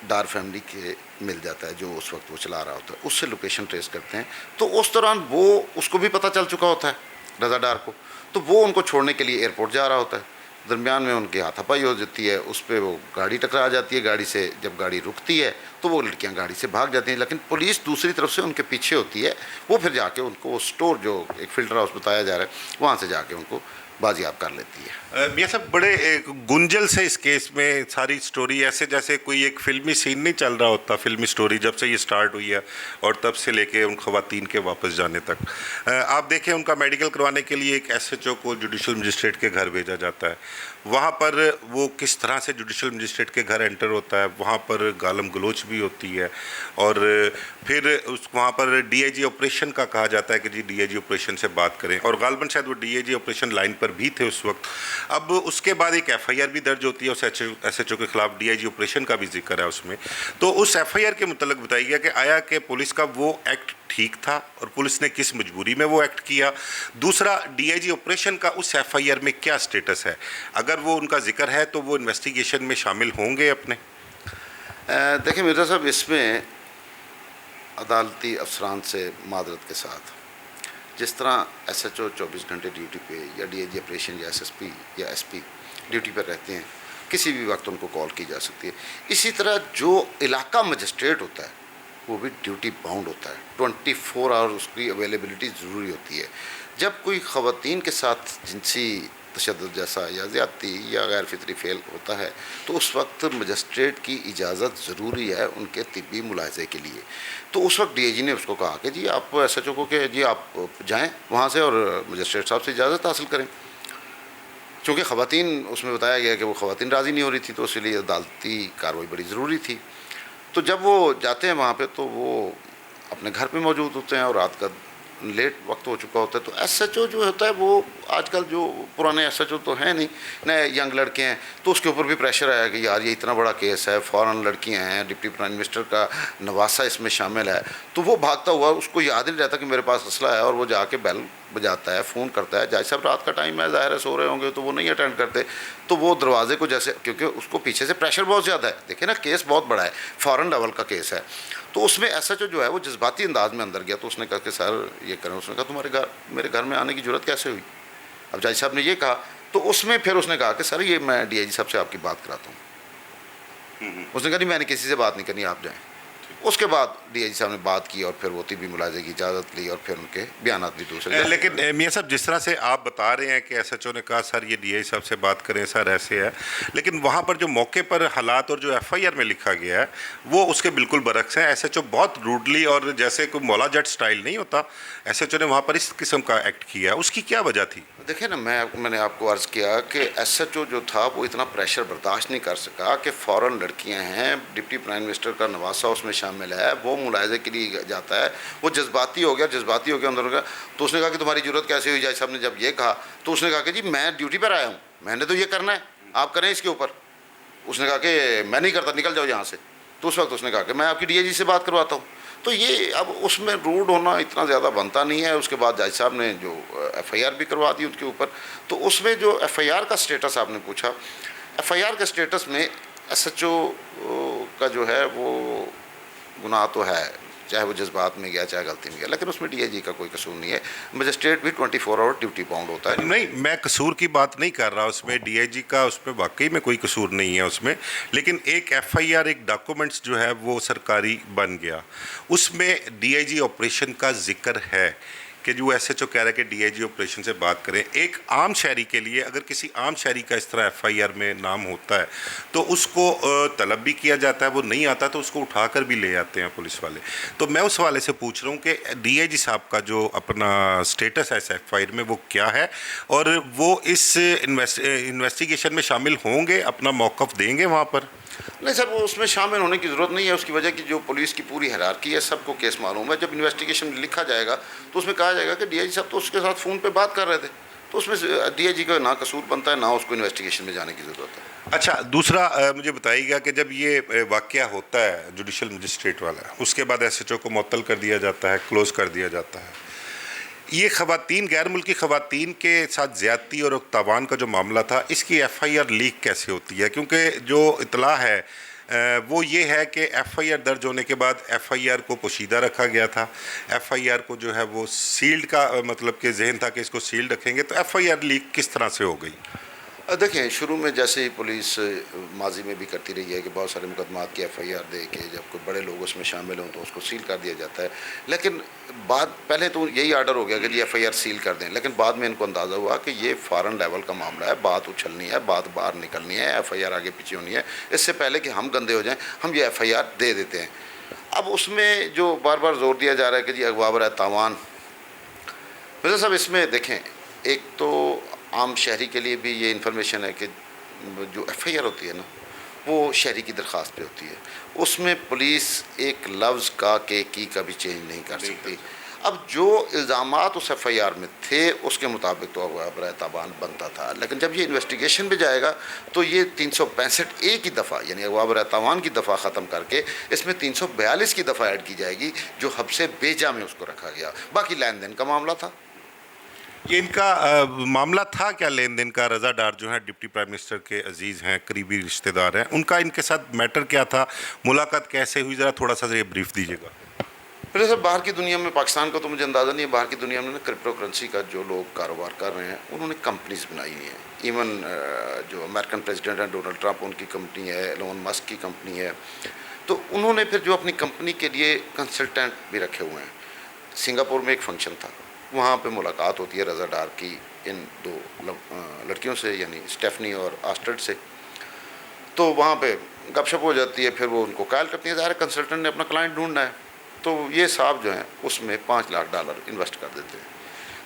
डार फैमिली के मिल जाता है जो उस वक्त वो चला रहा होता है, उससे लोकेशन ट्रेस करते हैं। तो उस दौरान वो उसको भी पता चल चुका होता है रज़ा डार को, तो वो उनको छोड़ने के लिए एयरपोर्ट जा रहा होता है। दरमियान में उनकी हाथापाई हो जाती है, उस पर वो गाड़ी टकरा जाती है गाड़ी से। जब गाड़ी रुकती है तो वो लड़कियां गाड़ी से भाग जाती हैं, लेकिन पुलिस दूसरी तरफ से उनके पीछे होती है। वो फिर जाके उनको वो स्टोर जो एक फ़िल्टर हाउस बताया जा रहा है वहाँ से जाके उनको बाजियाब कर लेती है। मियाँ साहब, बड़े एक गुंजल से इस केस में सारी स्टोरी, ऐसे जैसे कोई एक फिल्मी सीन नहीं चल रहा होता। फिल्मी स्टोरी जब से ये स्टार्ट हुई है और तब से लेके उन खवातीन के वापस जाने तक, आप देखें उनका मेडिकल करवाने के लिए एक एसएचओ को जुडिशल मजिस्ट्रेट के घर भेजा जाता है। वहाँ पर वो किस तरह से जुडिशल मजिस्ट्रेट के घर एंटर होता है, वहाँ पर गालम गलोच भी होती है। और फिर उस वहाँ पर डीआईजी ऑपरेशन का कहा जाता है कि जी डीआईजी ऑपरेशन से बात करें, और गालबन शायद वो डीआईजी ऑपरेशन लाइन पर भी थे उस वक्त। अब उसके बाद एक एफआईआर भी दर्ज होती है उस एसएचओ के खिलाफ, डीआईजी ऑपरेशन का भी जिक्र है उसमें। तो उस एफआईआर के मुतल्लिक बताइए कि आया कि पुलिस का वो एक्ट ठीक था और पुलिस ने किस मजबूरी में वो एक्ट किया। दूसरा, डीआईजी ऑपरेशन का उस एफआईआर में क्या स्टेटस है, अगर वो उनका जिक्र है तो वो इन्वेस्टिगेशन में शामिल होंगे अपने? देखिए मिर्ज़ा साहब, इसमें अदालती अफसरान से मादरत के साथ जिस तरह एसएचओ 24 घंटे ड्यूटी पे या डीआईजी ऑपरेशन या एसएसपी या एसपी ड्यूटी पर रहते हैं, किसी भी वक्त उनको कॉल की जा सकती है। इसी तरह जो इलाका मजिस्ट्रेट होता है वो भी ड्यूटी बाउंड होता है, 24 आवर उसकी अवेलेबिलिटी ज़रूरी होती है। जब कोई ख़वातीन के साथ जिनसी तशद्दुद जैसा या ज़्यादती या गैर फितरी फेल होता है तो उस वक्त मजिस्ट्रेट की इजाज़त ज़रूरी है उनके तिब्बी मुलाहजे के लिए। तो उस वक्त डीआईजी ने उसको कहा कि जी आप एसएचओ को कि जी आप जाएं वहाँ से और मजिस्ट्रेट साहब से इजाज़त हासिल करें। चूँकि ख़वातीन उसमें बताया गया कि वो ख़वातीन राज़ी नहीं हो रही थी, तो इसलिए अदालती कार्रवाई बड़ी ज़रूरी थी। तो जब वो जाते हैं वहाँ पे तो वो अपने घर पे मौजूद होते हैं और रात का लेट वक्त हो चुका होता है। तो एसएचओ जो होता है वो आजकल जो पुराने एसएचओ तो हैं नहीं, नए यंग लड़के हैं, तो उसके ऊपर भी प्रेशर आया कि यार ये इतना बड़ा केस है, फ़ॉरेन लड़कियां हैं, डिप्टी प्राइम मिनिस्टर का नवासा इसमें शामिल है। तो वो भागता हुआ, उसको याद नहीं रहता कि मेरे पास असला है, और वो जाके बेल बजाता है, फ़ोन करता है। जज साहब रात का टाइम है, ज़ाहिर है सो रहे होंगे, तो वो नहीं अटेंड करते। तो वो दरवाजे को जैसे, क्योंकि उसको पीछे से प्रेशर बहुत ज़्यादा है, देखिए ना केस बहुत बड़ा है, फ़ॉरेन लेवल का केस है। तो उसमें एसएचओ जो है वो जज्बाती अंदाज में अंदर गया। तो उसने कहा कि सर ये करें। उसने कहा तुम्हारे घर, मेरे घर में आने की ज़रूरत कैसे हुई? अब जज साहब ने ये कहा, तो उसमें फिर उसने कहा कि सर ये मैं डीआईजी साहब से आपकी बात कराता हूँ। उसने कहा नहीं मैंने किसी से बात नहीं करनी, आप जाएँ। उसके बाद डीआईजी साहब ने बात की और फिर वो तिब्बी मुलाजे की इजाज़त ली और फिर उनके बयान भी दूसरे। लेकिन मियाँ साहब, जिस तरह से आप बता रहे हैं कि एसएचओ ने कहा सर ये डीआईजी साहब से बात करें, सर ऐसे है, लेकिन वहाँ पर जो मौके पर हालात और जो एफआईआर में लिखा गया है वो उसके बिल्कुल बरक्स हैं। एसएचओ बहुत रूडली और जैसे कोई मौला जट स्टाइल नहीं होता, एसएचओ ने वहाँ पर इस किस्म का एक्ट किया। उसकी क्या वजह थी? देखिए ना, मैंने आपको अर्ज़ किया कि एसएचओ जो था वो इतना प्रेशर बर्दाश्त नहीं कर सका कि फ़ौरन लड़कियां हैं, डिप्टी प्राइम मिनिस्टर का नवासा उसमें शामिल है, वो मुलायजे के लिए जाता है, वो जज्बाती हो गया अंदर का। तो उसने कहा कि तुम्हारी ज़रूरत कैसे हुई? जज साहब ने जब ये कहा तो उसने कहा कि जी मैं ड्यूटी पर आया हूँ, मैंने तो ये करना है, आप करें इसके ऊपर। उसने कहा कि मैं नहीं करता, निकल जाओ यहाँ से। तो उस वक्त उसने कहा कि मैं आपकी डीआईजी से बात करवाता हूँ। तो ये अब उसमें रूड होना इतना ज़्यादा बनता नहीं है। उसके बाद जज साहब ने जो एफआईआर भी करवा दी उनके ऊपर। तो उसमें जो एफआईआर का स्टेटस आपने पूछा, एफआईआर के स्टेटस में एसएचओ का जो है वो गुनाह तो है, चाहे वो जज्बात में गया चाहे गलती में गया, लेकिन उसमें डीआईजी का कोई कसूर नहीं है। मजिस्ट्रेट भी 24 आवर ड्यूटी बाउंड होता है। नहीं, मैं कसूर की बात नहीं कर रहा, उसमें डीआईजी का उसमें वाकई में कोई कसूर नहीं है उसमें, लेकिन एक एफआईआर, एक डॉक्यूमेंट्स जो है वो सरकारी बन गया, उसमें डीआईजी ऑपरेशन का जिक्र है कि जो एसएचओ कह रहा है कि डीआईजी ऑपरेशन से बात करें। एक आम शहरी के लिए अगर किसी आम शहरी का इस तरह एफआईआर में नाम होता है तो उसको तलब भी किया जाता है, वो नहीं आता तो उसको उठाकर भी ले आते हैं पुलिस वाले। तो मैं उस हवाले से पूछ रहा हूँ कि डीआईजी साहब का जो अपना स्टेटस है इस एफआईआर में वो क्या है, और वो इस इन्वेस्टिगेशन में शामिल होंगे, अपना मौक़िफ़ देंगे वहाँ पर? नहीं सर, वो उसमें शामिल होने की ज़रूरत नहीं है। उसकी वजह की जो पुलिस की पूरी हायरार्की है, सबको केस मालूम है। जब इन्वेस्टिगेशन में लिखा जाएगा तो उसमें कहा जाएगा कि डीआईजी साहब तो उसके साथ फ़ोन पे बात कर रहे थे, तो उसमें डीआईजी का ना कसूर बनता है, ना उसको इन्वेस्टिगेशन में जाने की ज़रूरत है। अच्छा, दूसरा मुझे बताइएगा कि जब ये वाक़या होता है जुडिशल मजिस्ट्रेट वाला, उसके बाद एसएचओ को मुअत्तल कर दिया जाता है, क्लोज़ कर दिया जाता है, ये ख़वातीन, गैर मुल्की ख़वातीन के साथ ज़्यादती और तावान का जो मामला था, इसकी एफआईआर लीक कैसे होती है? क्योंकि जो इतला है वो ये है कि एफआईआर दर्ज होने के बाद एफआईआर को पोशीदा रखा गया था। एफआईआर को जो है वो सील्ड का मतलब कि जहन था कि इसको सील्ड रखेंगे, तो एफआईआर लीक किस तरह से हो गई? देखें, शुरू में जैसे ही पुलिस माजी में भी करती रही है कि बहुत सारे मुकदमात की FIR दे के जब कोई बड़े लोग उसमें शामिल हों तो उसको सील कर दिया जाता है, लेकिन पहले तो यही आर्डर हो गया कि जी FIR सील कर दें, लेकिन बाद में इनको अंदाज़ा हुआ कि ये फ़ॉरेन लेवल का मामला है, बात उछलनी है, बात बाहर निकलनी है, FIR आगे पीछे होनी है, इससे पहले कि हम गंदे हो जाएँ हम ये FIR दे देते हैं। अब उसमें जो बार बार जोर दिया जा रहा है कि जी अगवा बर तावान, मिर्ज़ा साहब इसमें देखें, एक तो आम शहरी के लिए भी ये इन्फॉर्मेशन है कि जो FIR होती है ना वो शहरी की दरख्वास्त पे होती है, उसमें पुलिस एक लफ्ज़ का के की कभी चेंज नहीं कर सकती। अब जो इल्ज़ामात उस FIR में थे उसके मुताबिक तो अगवा बर तावान बनता था, लेकिन जब ये इन्वेस्टिगेशन पे जाएगा तो ये 365 एक ही दफ़ा यानी अगवा बर तावान की दफ़ा ख़त्म करके इसमें 342 की दफ़ा ऐड की जाएगी जो हब से बेजा में उसको रखा गया। बाकी लेन देन का मामला था। ये इनका मामला था क्या लेन देन का? रज़ा डार जो है डिप्टी प्राइम मिनिस्टर के अजीज़ हैं, करीबी रिश्तेदार हैं, उनका इनके साथ मैटर क्या था, मुलाकात कैसे हुई, ज़रा थोड़ा सा ये ब्रीफ दीजिएगा। मेरे साहब बाहर की दुनिया में, पाकिस्तान का तो मुझे अंदाज़ा नहीं है, बाहर की दुनिया में ना क्रिप्टो करेंसी का जो लोग कारोबार कर रहे हैं उन्होंने कंपनीज बनाई हुई हैं। इवन जो अमेरिकन प्रेसिडेंट हैं डोनाल्ड ट्रंप, उनकी कंपनी है, एलोन मस्क की कंपनी है, तो उन्होंने फिर जो अपनी कंपनी के लिए कंसल्टेंट भी रखे हुए हैं। सिंगापुर में एक फंक्शन था, वहाँ पे मुलाकात होती है रज़ा डार की इन दो लड़कियों से यानी स्टेफनी और आस्टर्ड से, तो वहाँ पे गपशप हो जाती है, फिर वो उनको कॉल करती है, ज़ाहिर कंसल्टेंट ने अपना क्लाइंट ढूंढना है, तो ये साहब जो हैं उसमें $5 लाख इन्वेस्ट कर देते हैं।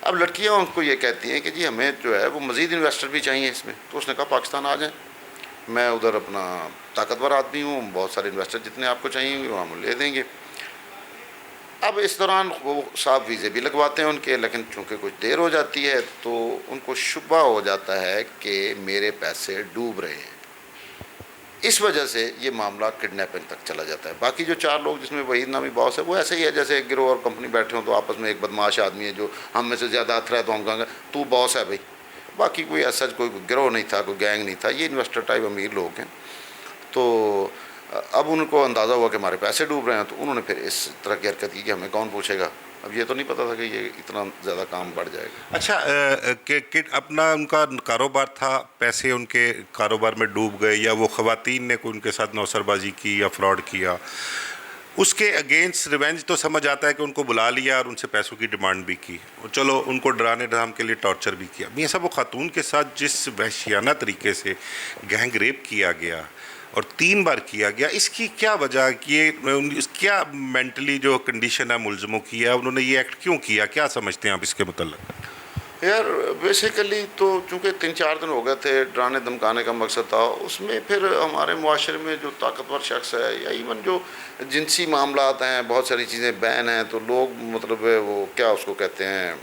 अब लड़कियाँ उनको ये कहती हैं कि जी हमें जो है वो मज़ीद इन्वेस्टर भी चाहिए इसमें, तो उसने कहा पाकिस्तान आ जाएँ, मैं उधर अपना ताकतवर आदमी हूँ, बहुत सारे इन्वेस्टर जितने आपको चाहिए वो हम ले देंगे। अब इस दौरान वो साहब वीज़े भी लगवाते हैं उनके, लेकिन चूँकि कुछ देर हो जाती है तो उनको शुबा हो जाता है कि मेरे पैसे डूब रहे हैं, इस वजह से ये मामला किडनैपिंग तक चला जाता है। बाकी जो 4 लोग जिसमें वहीद नामी बॉस है वो ऐसे ही है जैसे एक गिरोह और कंपनी बैठे हों तो आपस में एक बदमाश आदमी है जो हम में से ज़्यादा अथरा है तो हम कहेंगे तू बॉस है भाई, बाकी कोई ऐसा कोई गिरोह नहीं था, कोई गैंग नहीं था, ये इन्वेस्टर टाइप अमीर लोग हैं। तो अब उनको अंदाज़ा हुआ कि हमारे पैसे डूब रहे हैं, तो उन्होंने फिर इस तरह की हरकत की कि हमें कौन पूछेगा। अब ये तो नहीं पता था कि ये इतना ज़्यादा काम बढ़ जाएगा। अच्छा, कि अपना उनका कारोबार था, पैसे उनके कारोबार में डूब गए या वो ख़वातीन ने कोई उनके साथ नौसरबाजी की या फ्रॉड किया, उसके अगेंस्ट रिवेंज तो समझ आता है कि उनको बुला लिया और उनसे पैसों की डिमांड भी की और चलो उनको डराने डराम के लिए टॉर्चर भी किया। मियां साहब वो खातून के साथ जिस वहशियाना तरीके से गैंग रेप किया गया और 3 बार किया गया, इसकी क्या वजह कि क्या मेंटली जो कंडीशन है मुलजमों की है, उन्होंने ये एक्ट क्यों किया, क्या समझते हैं आप इसके मतलब? यार बेसिकली तो चूँकि 3-4 दिन हो गए थे, डराने धमकाने का मकसद था, उसमें फिर हमारे मुआशरे में जो ताकतवर शख्स है या इवन जो जिनसी मामलात हैं, बहुत सारी चीज़ें बैन हैं, तो लोग मतलब वो क्या उसको कहते हैं,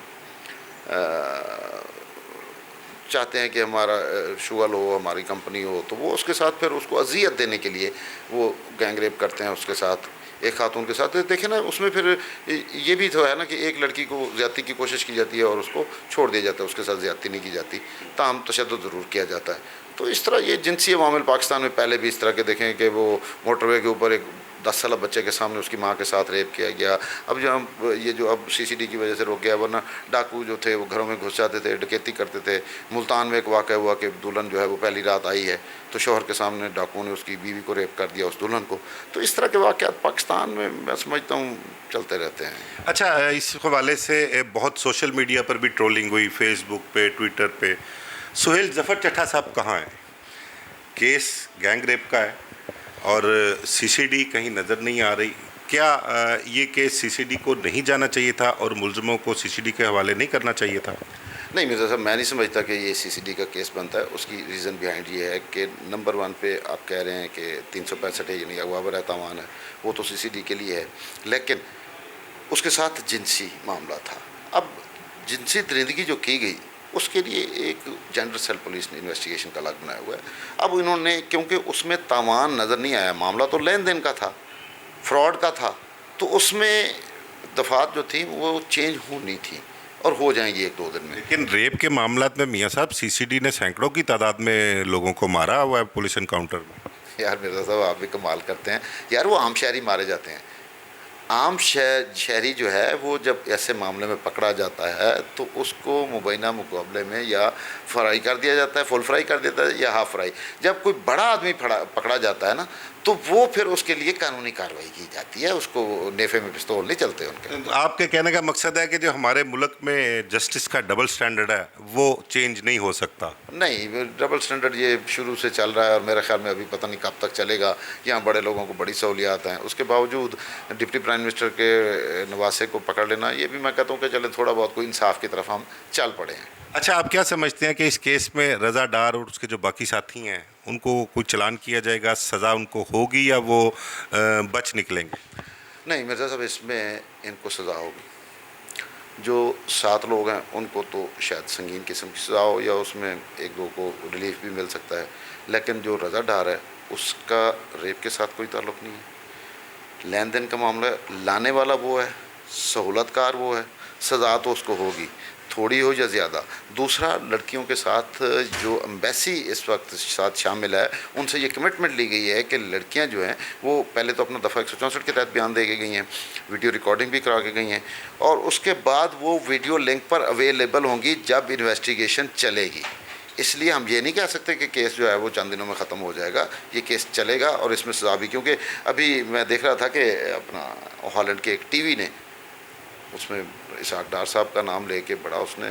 चाहते हैं कि हमारा शुगल हो, हमारी कंपनी हो, तो वो उसके साथ फिर उसको अजियत देने के लिए वो गैंग रेप करते हैं उसके साथ, एक खातून के साथ। देखें ना उसमें फिर ये भी तो है ना कि एक लड़की को ज़्यादती की कोशिश की जाती है और उसको छोड़ दिया जाता है, उसके साथ ज़्यादती नहीं की जाती, ताहम तशद्दुद ज़रूर किया जाता है। तो इस तरह ये जिनसी मामले पाकिस्तान में पहले भी इस तरह के देखें कि वो मोटरवे के ऊपर एक 10 साल बच्चे के सामने उसकी माँ के साथ रेप किया गया। अब जो अब CCD की वजह से रोक गया, वरना डाकू जो थे वो घरों में घुस जाते थे, डकैती करते थे। मुल्तान में एक वाक़या हुआ कि दुल्हन जो है वो पहली रात आई है तो शौहर के सामने डाकुओं ने उसकी बीवी को रेप कर दिया, उस दुल्हन को। तो इस तरह के वाक़यात पाकिस्तान में मैं समझता हूँ चलते रहते हैं। अच्छा, इस हवाले से बहुत सोशल मीडिया पर भी ट्रोलिंग हुई, फेसबुक पे, ट्विटर पे। सुहेल ज़फ़र चट्टा साहब कहाँ हैं? केस गैंग रेप का है और CCD कहीं नज़र नहीं आ रही। क्या ये केस CCD को नहीं जाना चाहिए था और मुलज़मों को CCD के हवाले नहीं करना चाहिए था? नहीं मिर्ज़ा साहब, मैं नहीं समझता कि ये CCD का केस बनता है। उसकी रीज़न बिहाइंड ये है कि नंबर 1 पे आप कह रहे हैं कि 365 है यानी अगवा बर तावान है, वो तो CCD के लिए है, लेकिन उसके साथ जिनसी मामला था। अब जिनसी दरिंदगी जो की गई उसके लिए एक जेंडर सेल पुलिस ने इन्वेस्टिगेशन का अलग बनाया हुआ है। अब इन्होंने क्योंकि उसमें तावान नज़र नहीं आया, मामला तो लेन देन का था, फ्रॉड का था, तो उसमें दफ़ात जो थी वो चेंज होनी थी और हो जाएंगी 1-2 दिन में। लेकिन रेप के मामलात में मियां साहब CCD ने सैकड़ों की तादाद में लोगों को मारा हुआ है पुलिस एनकाउंटर में। यार मिर्ज़ा साहब आप भी कमाल करते हैं यार, वो आम शहरी मारे जाते हैं, आम शहरी जो है वो जब ऐसे मामले में पकड़ा जाता है तो उसको मुबैना मुकाबले में या फ्राई कर दिया जाता है, फुल फ्राई कर देता है या हाफ फ्राई। जब कोई बड़ा आदमी पकड़ा जाता है ना तो वो फिर उसके लिए कानूनी कार्रवाई की जाती है, उसको नेफे में पिस्तौल नहीं चलते उनके। तो आपके कहने का मकसद है कि जो हमारे मुल्क में जस्टिस का डबल स्टैंडर्ड है वो चेंज नहीं हो सकता? नहीं, डबल स्टैंडर्ड ये शुरू से चल रहा है और मेरे ख्याल में अभी पता नहीं कब तक चलेगा। यहाँ बड़े लोगों को बड़ी सहूलियात हैं, उसके बावजूद डिप्टी प्राइम मिनिस्टर के नवासे को पकड़ लेना, ये भी मैं कहता हूँ कि चले थोड़ा बहुत कोई इंसाफ की तरफ हम चल पड़े हैं। अच्छा, आप क्या समझते हैं कि इस केस में रज़ा डार और उसके जो बाकी साथी हैं उनको कोई चालान किया जाएगा, सज़ा उनको होगी या वो बच निकलेंगे? नहीं मिर्ज़ा साहब, इसमें इनको सज़ा होगी। जो 7 लोग हैं उनको तो शायद संगीन किस्म की सज़ा हो या उसमें 1-2 को रिलीफ भी मिल सकता है, लेकिन जो रज़ा डार है उसका रेप के साथ कोई ताल्लुक़ नहीं है। लेन देन का मामला लाने वाला वो है, सहूलतकार वो है, सज़ा तो उसको होगी, थोड़ी हो या ज़्यादा। दूसरा, लड़कियों के साथ जो एम्बेसी इस वक्त साथ शामिल है उनसे ये कमिटमेंट ली गई है कि लड़कियां जो हैं वो पहले तो अपना दफ़ा 164 के तहत बयान दे के गई हैं, वीडियो रिकॉर्डिंग भी करा के गई हैं और उसके बाद वो वीडियो लिंक पर अवेलेबल होंगी जब इन्वेस्टिगेशन चलेगी। इसलिए हम ये नहीं कह सकते कि केस जो है वो चंद दिनों में ख़त्म हो जाएगा, ये केस चलेगा और इसमें सज़ा भी। क्योंकि अभी मैं देख रहा था कि अपना हॉलैंड के एक टीवी ने उसमें इसहाक डार साहब का नाम लेके बड़ा उसने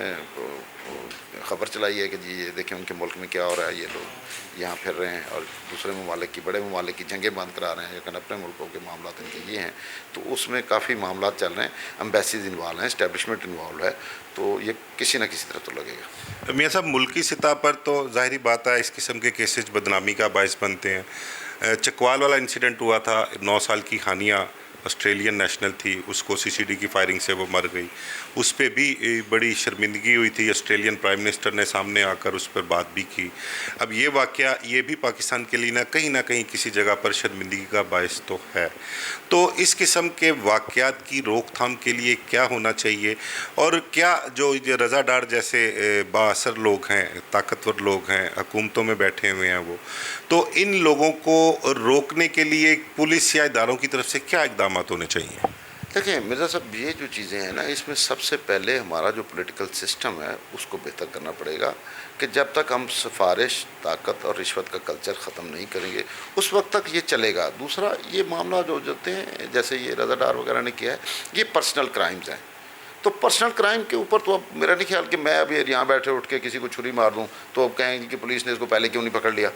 ख़बर चलाई है कि जी ये देखें उनके मुल्क में क्या हो रहा है, ये लोग यहाँ फिर रहे हैं और दूसरे ममालिक की, बड़े ममालिक की जंगें बंद करा रहे हैं, लेकिन अपने मुल्कों के मामला इनके ये हैं। तो उसमें काफ़ी मामला चल रहे हैं, एम्बेसीज इन्वॉल्व हैं, इस्टेब्लिशमेंट इन्वॉल्व है, तो ये किसी न किसी तरह तो लगेगा। मियाँ साहब, मुल्की सतह पर तो ज़ाहिरी बात है इस किस्म के केसेज बदनामी का बायस बनते हैं। चकवाल वाला इंसिडेंट हुआ था, 9 साल की हानिया ऑस्ट्रेलियन नेशनल थी, उसको सीसीडी की फायरिंग से वो मर गई। उस पर भी बड़ी शर्मिंदगी हुई थी, ऑस्ट्रेलियन प्राइम मिनिस्टर ने सामने आकर उस पर बात भी की। अब ये वाक़या ये भी पाकिस्तान के लिए ना कहीं किसी जगह पर शर्मिंदगी का बायस तो है। तो इस किस्म के वाक़यात की रोकथाम के लिए क्या होना चाहिए और क्या जो रज़ा डार जैसे बाअसर लोग हैं, ताकतवर लोग हैं, हुकूमतों में बैठे हुए हैं वो, तो इन लोगों को रोकने के लिए पुलिस या इदारों की तरफ से क्या इक़दाम होने चाहिए? देखिए मिर्ज़ा साहब, ये जो चीज़ें हैं ना, इसमें सबसे पहले हमारा जो पॉलिटिकल सिस्टम है उसको बेहतर करना पड़ेगा कि जब तक हम सिफारिश, ताकत और रिश्वत का कल्चर ख़त्म नहीं करेंगे उस वक्त तक ये चलेगा। दूसरा, ये मामला जो होते हैं जैसे ये रज़ा डार वगैरह ने किया है, ये पर्सनल क्राइम्स हैं। तो पर्सनल क्राइम के ऊपर तो अब मेरा नहीं ख्याल कि मैं अब यहाँ बैठे उठ के किसी को छुरी मार दूँ तो अब कहेंगे कि पुलिस ने इसको पहले क्यों नहीं पकड़ लिया।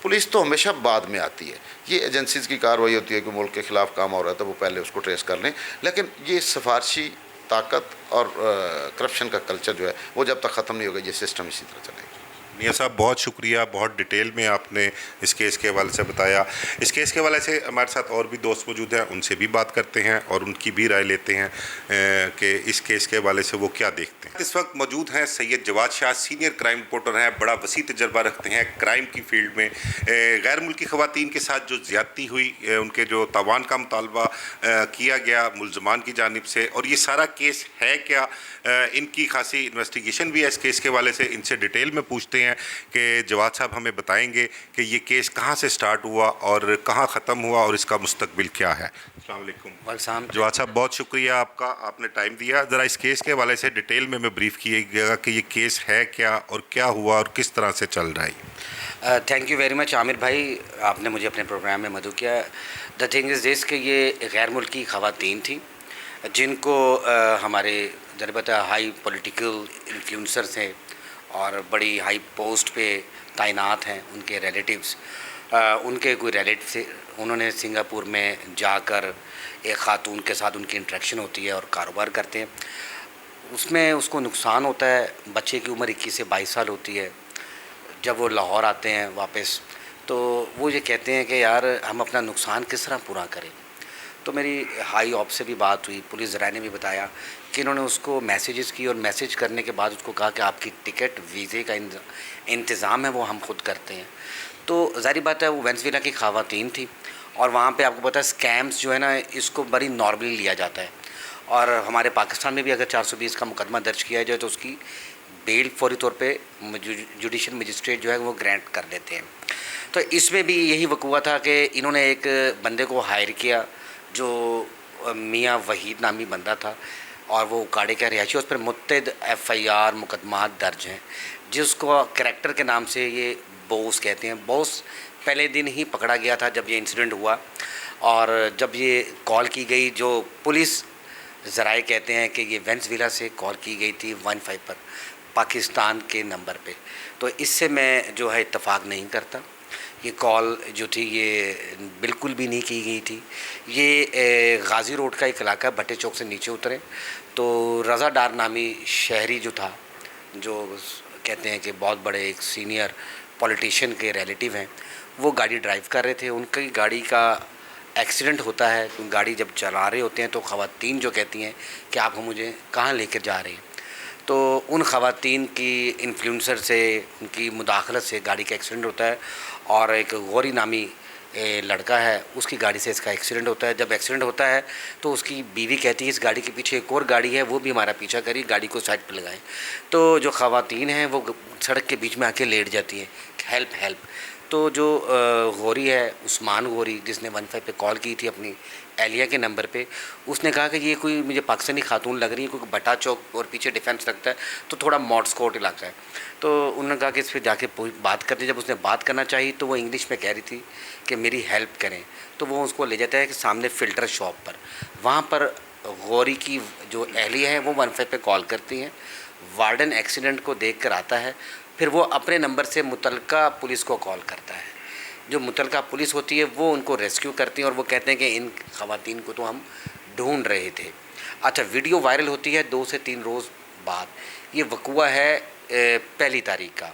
पुलिस तो हमेशा बाद में आती है, ये एजेंसीज़ की कार्रवाई होती है कि मुल्क के ख़िलाफ़ काम हो रहा है तो वो पहले उसको ट्रेस कर लें। लेकिन ये सिफारशी, ताकत और करप्शन का कल्चर जो है वो जब तक ख़त्म नहीं होगा ये सिस्टम इसी तरह चलेगा। मियाँ साहब, बहुत शुक्रिया, बहुत डिटेल में आपने इस केस के हवाले से बताया। इस केस के हवाले से हमारे साथ और भी दोस्त मौजूद हैं, उनसे भी बात करते हैं और उनकी भी राय लेते हैं कि इस केस के हवाले से वो क्या देखते हैं। इस वक्त मौजूद हैं Syed Jawad Shah, senior crime reporter हैं, बड़ा वसी तजर्बा रखते हैं क्राइम की फील्ड में। गैर मुल्की ख़वातीन के साथ जो ज़्यादती हुई, उनके जो तावान का मुतालबा किया गया मुल्ज़मान की जानिब से, और ये सारा केस है क्या, इनकी खासी इन्वेस्टिगेशन भी है इस केस के हवाले से। इनसे डिटेल में पूछते हैं कि जवाद साहब हमें बताएंगे कि ये केस कहाँ से स्टार्ट हुआ और कहाँ ख़त्म हुआ और इसका मुस्तकबिल क्या है। अस्सलाम वालेकुम जवाद साहब, बहुत शुक्रिया आपका, आपने टाइम दिया। ज़रा इस केस के हवाले से डिटेल में ब्रीफ कीजिएगा कि ये केस है क्या और क्या हुआ और किस तरह से चल रहा है। Thank you very much Aamir भाई, आपने मुझे अपने प्रोग्राम में मदऊ किया। द थिंग इज़ दिस कि ये गैर मुल्की ख़वातीन थी जिनको हमारे ज़रबता हाई पॉलिटिकल इन्फ्लुएंसर्स हैं और बड़ी हाई पोस्ट पे तैनात हैं उनके रिलेटिव्स, उनके कोई रिलेटिव से उन्होंने सिंगापुर में जाकर एक ख़ातून के साथ उनकी इंटरेक्शन होती है और कारोबार करते हैं। उसमें उसको नुकसान होता है। बच्चे की उम्र 21 से 22 साल होती है। जब वो लाहौर आते हैं वापस तो वो ये कहते हैं कि यार हम अपना नुकसान किस तरह पूरा करें। तो मेरी हाई ऑफ से भी बात हुई, पुलिस ज़राए ने भी बताया कि इन्होंने उसको मैसेजेस की और मैसेज करने के बाद उसको कहा कि आपकी टिकट, वीज़े का इंतज़ाम है वो हम खुद करते हैं। तो ज़ाहिर बात है वो वेनेज़ुएला की ख़वातीन थी और वहाँ पे आपको पता है स्कैम्स जो है ना इसको बड़ी नॉर्मली लिया जाता है। और हमारे पाकिस्तान में भी अगर 420 का मुकदमा दर्ज किया जाए तो उसकी बेल फौरी तौर पे जुडिशल मजिस्ट्रेट जो है वो ग्रांट कर देते हैं। तो इसमें भी यही वक़ूआ था कि इन्होंने एक बंदे को हायर किया जो मियाँ वहीद नामी बंदा था और वो उकाड़े का रिहायशी, उस पर मुत्तद FIR मुकदमा दर्ज हैं, जिसको करैक्टर के नाम से ये बोस कहते हैं। बोस पहले दिन ही पकड़ा गया था जब ये इंसिडेंट हुआ, और जब ये कॉल की गई, जो पुलिस ज़राए कहते हैं कि ये वेनेज़ुएला से कॉल की गई थी 15 पर पाकिस्तान के नंबर पे, तो इससे मैं जो है इत्तेफाक नहीं करता। ये कॉल जो थी ये बिल्कुल भी नहीं की गई थी। ये गाज़ी रोड का एक इलाका, भट्टे चौक से नीचे उतरे तो रज़ा डार नामी शहरी जो था, जो कहते हैं कि बहुत बड़े एक सीनियर पॉलिटिशियन के रिलेटिव हैं, वो गाड़ी ड्राइव कर रहे थे। उनकी गाड़ी का एक्सीडेंट होता है। गाड़ी जब चला रहे होते हैं तो ख़वातीन जो कहती हैं कि आप मुझे कहाँ लेकर जा रहे हैं, तो उन ख़वातीन की इन्फ्लुएंसर से, उनकी मुदाखलत से गाड़ी का एक्सीडेंट होता है। और एक गौरी नामी लड़का है, उसकी गाड़ी से इसका एक्सीडेंट होता है। जब एक्सीडेंट होता है तो उसकी बीवी कहती है इस गाड़ी के पीछे एक और गाड़ी है, वो भी हमारा पीछा करी, गाड़ी को साइड पर लगाएं। तो जो ख़वातीन हैं वो सड़क के बीच में आके लेट जाती हैं, हेल्प हेल्प। तो जो गौरी है, उस्मान गौरी, जिसने 15 पे कॉल की थी अपनी एहलिया के नंबर पे, उसने कहा कि ये कोई मुझे पाकिस्तानी खातून लग रही है, क्योंकि बटा चौक और पीछे डिफेंस लगता है तो थोड़ा मॉडस्कोट इलाका है। तो उन्होंने कहा कि इस पर जाके बात करते। जब उसने बात करना चाहिए तो वो इंग्लिश में कह रही थी कि मेरी हेल्प करें, तो वो उसको ले जाता है कि सामने फ़िल्टर शॉप पर। वहाँ पर गौरी की जो एहलिया है वो 15 पे कॉल करती हैं। वार्डन एक्सीडेंट को देख कर आता है, फिर वो अपने नंबर से मुतलका पुलिस को कॉल करता है। जो मुतलका पुलिस होती है वो उनको रेस्क्यू करती है और वो कहते हैं कि इन ख़वातीन को तो हम ढूंढ रहे थे। अच्छा, वीडियो वायरल होती है 2 से 3 रोज़ बाद। ये वक़ुआ है 1 तारीख का।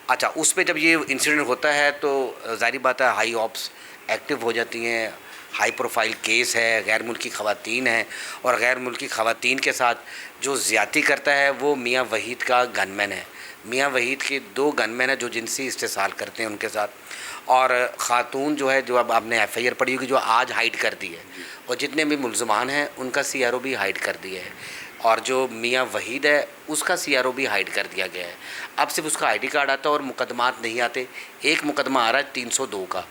अच्छा, उस पर जब ये इंसिडेंट होता है तो ज़ाहिर बात है हाई ऑप्स एक्टिव हो जाती हैं। हाई प्रोफाइल केस है, गैर मुल्की ख़वातीन हैं, और गैर मुल्की ख़वातीन के साथ जो ज़्यादती करता है वो मियाँ वहीद का गनमैन है। मियाँ वहीद के 2 गनमैन हैं जो जिनसी इस्तेसाल करते हैं उनके साथ। और ख़ातून जो है, जो अब आपने FIR पढ़ी होगी, जो आज हाइड कर दी है, और जितने भी मुल्ज़मान हैं उनका CRO भी हाइड कर दिया है। और जो मियाँ वहीद है उसका CRO भी हाइड कर दिया गया है। अब सिर्फ उसका ID कार्ड आता है और मुकदमात नहीं आते। एक मुकदमा आ रहा है 302 का।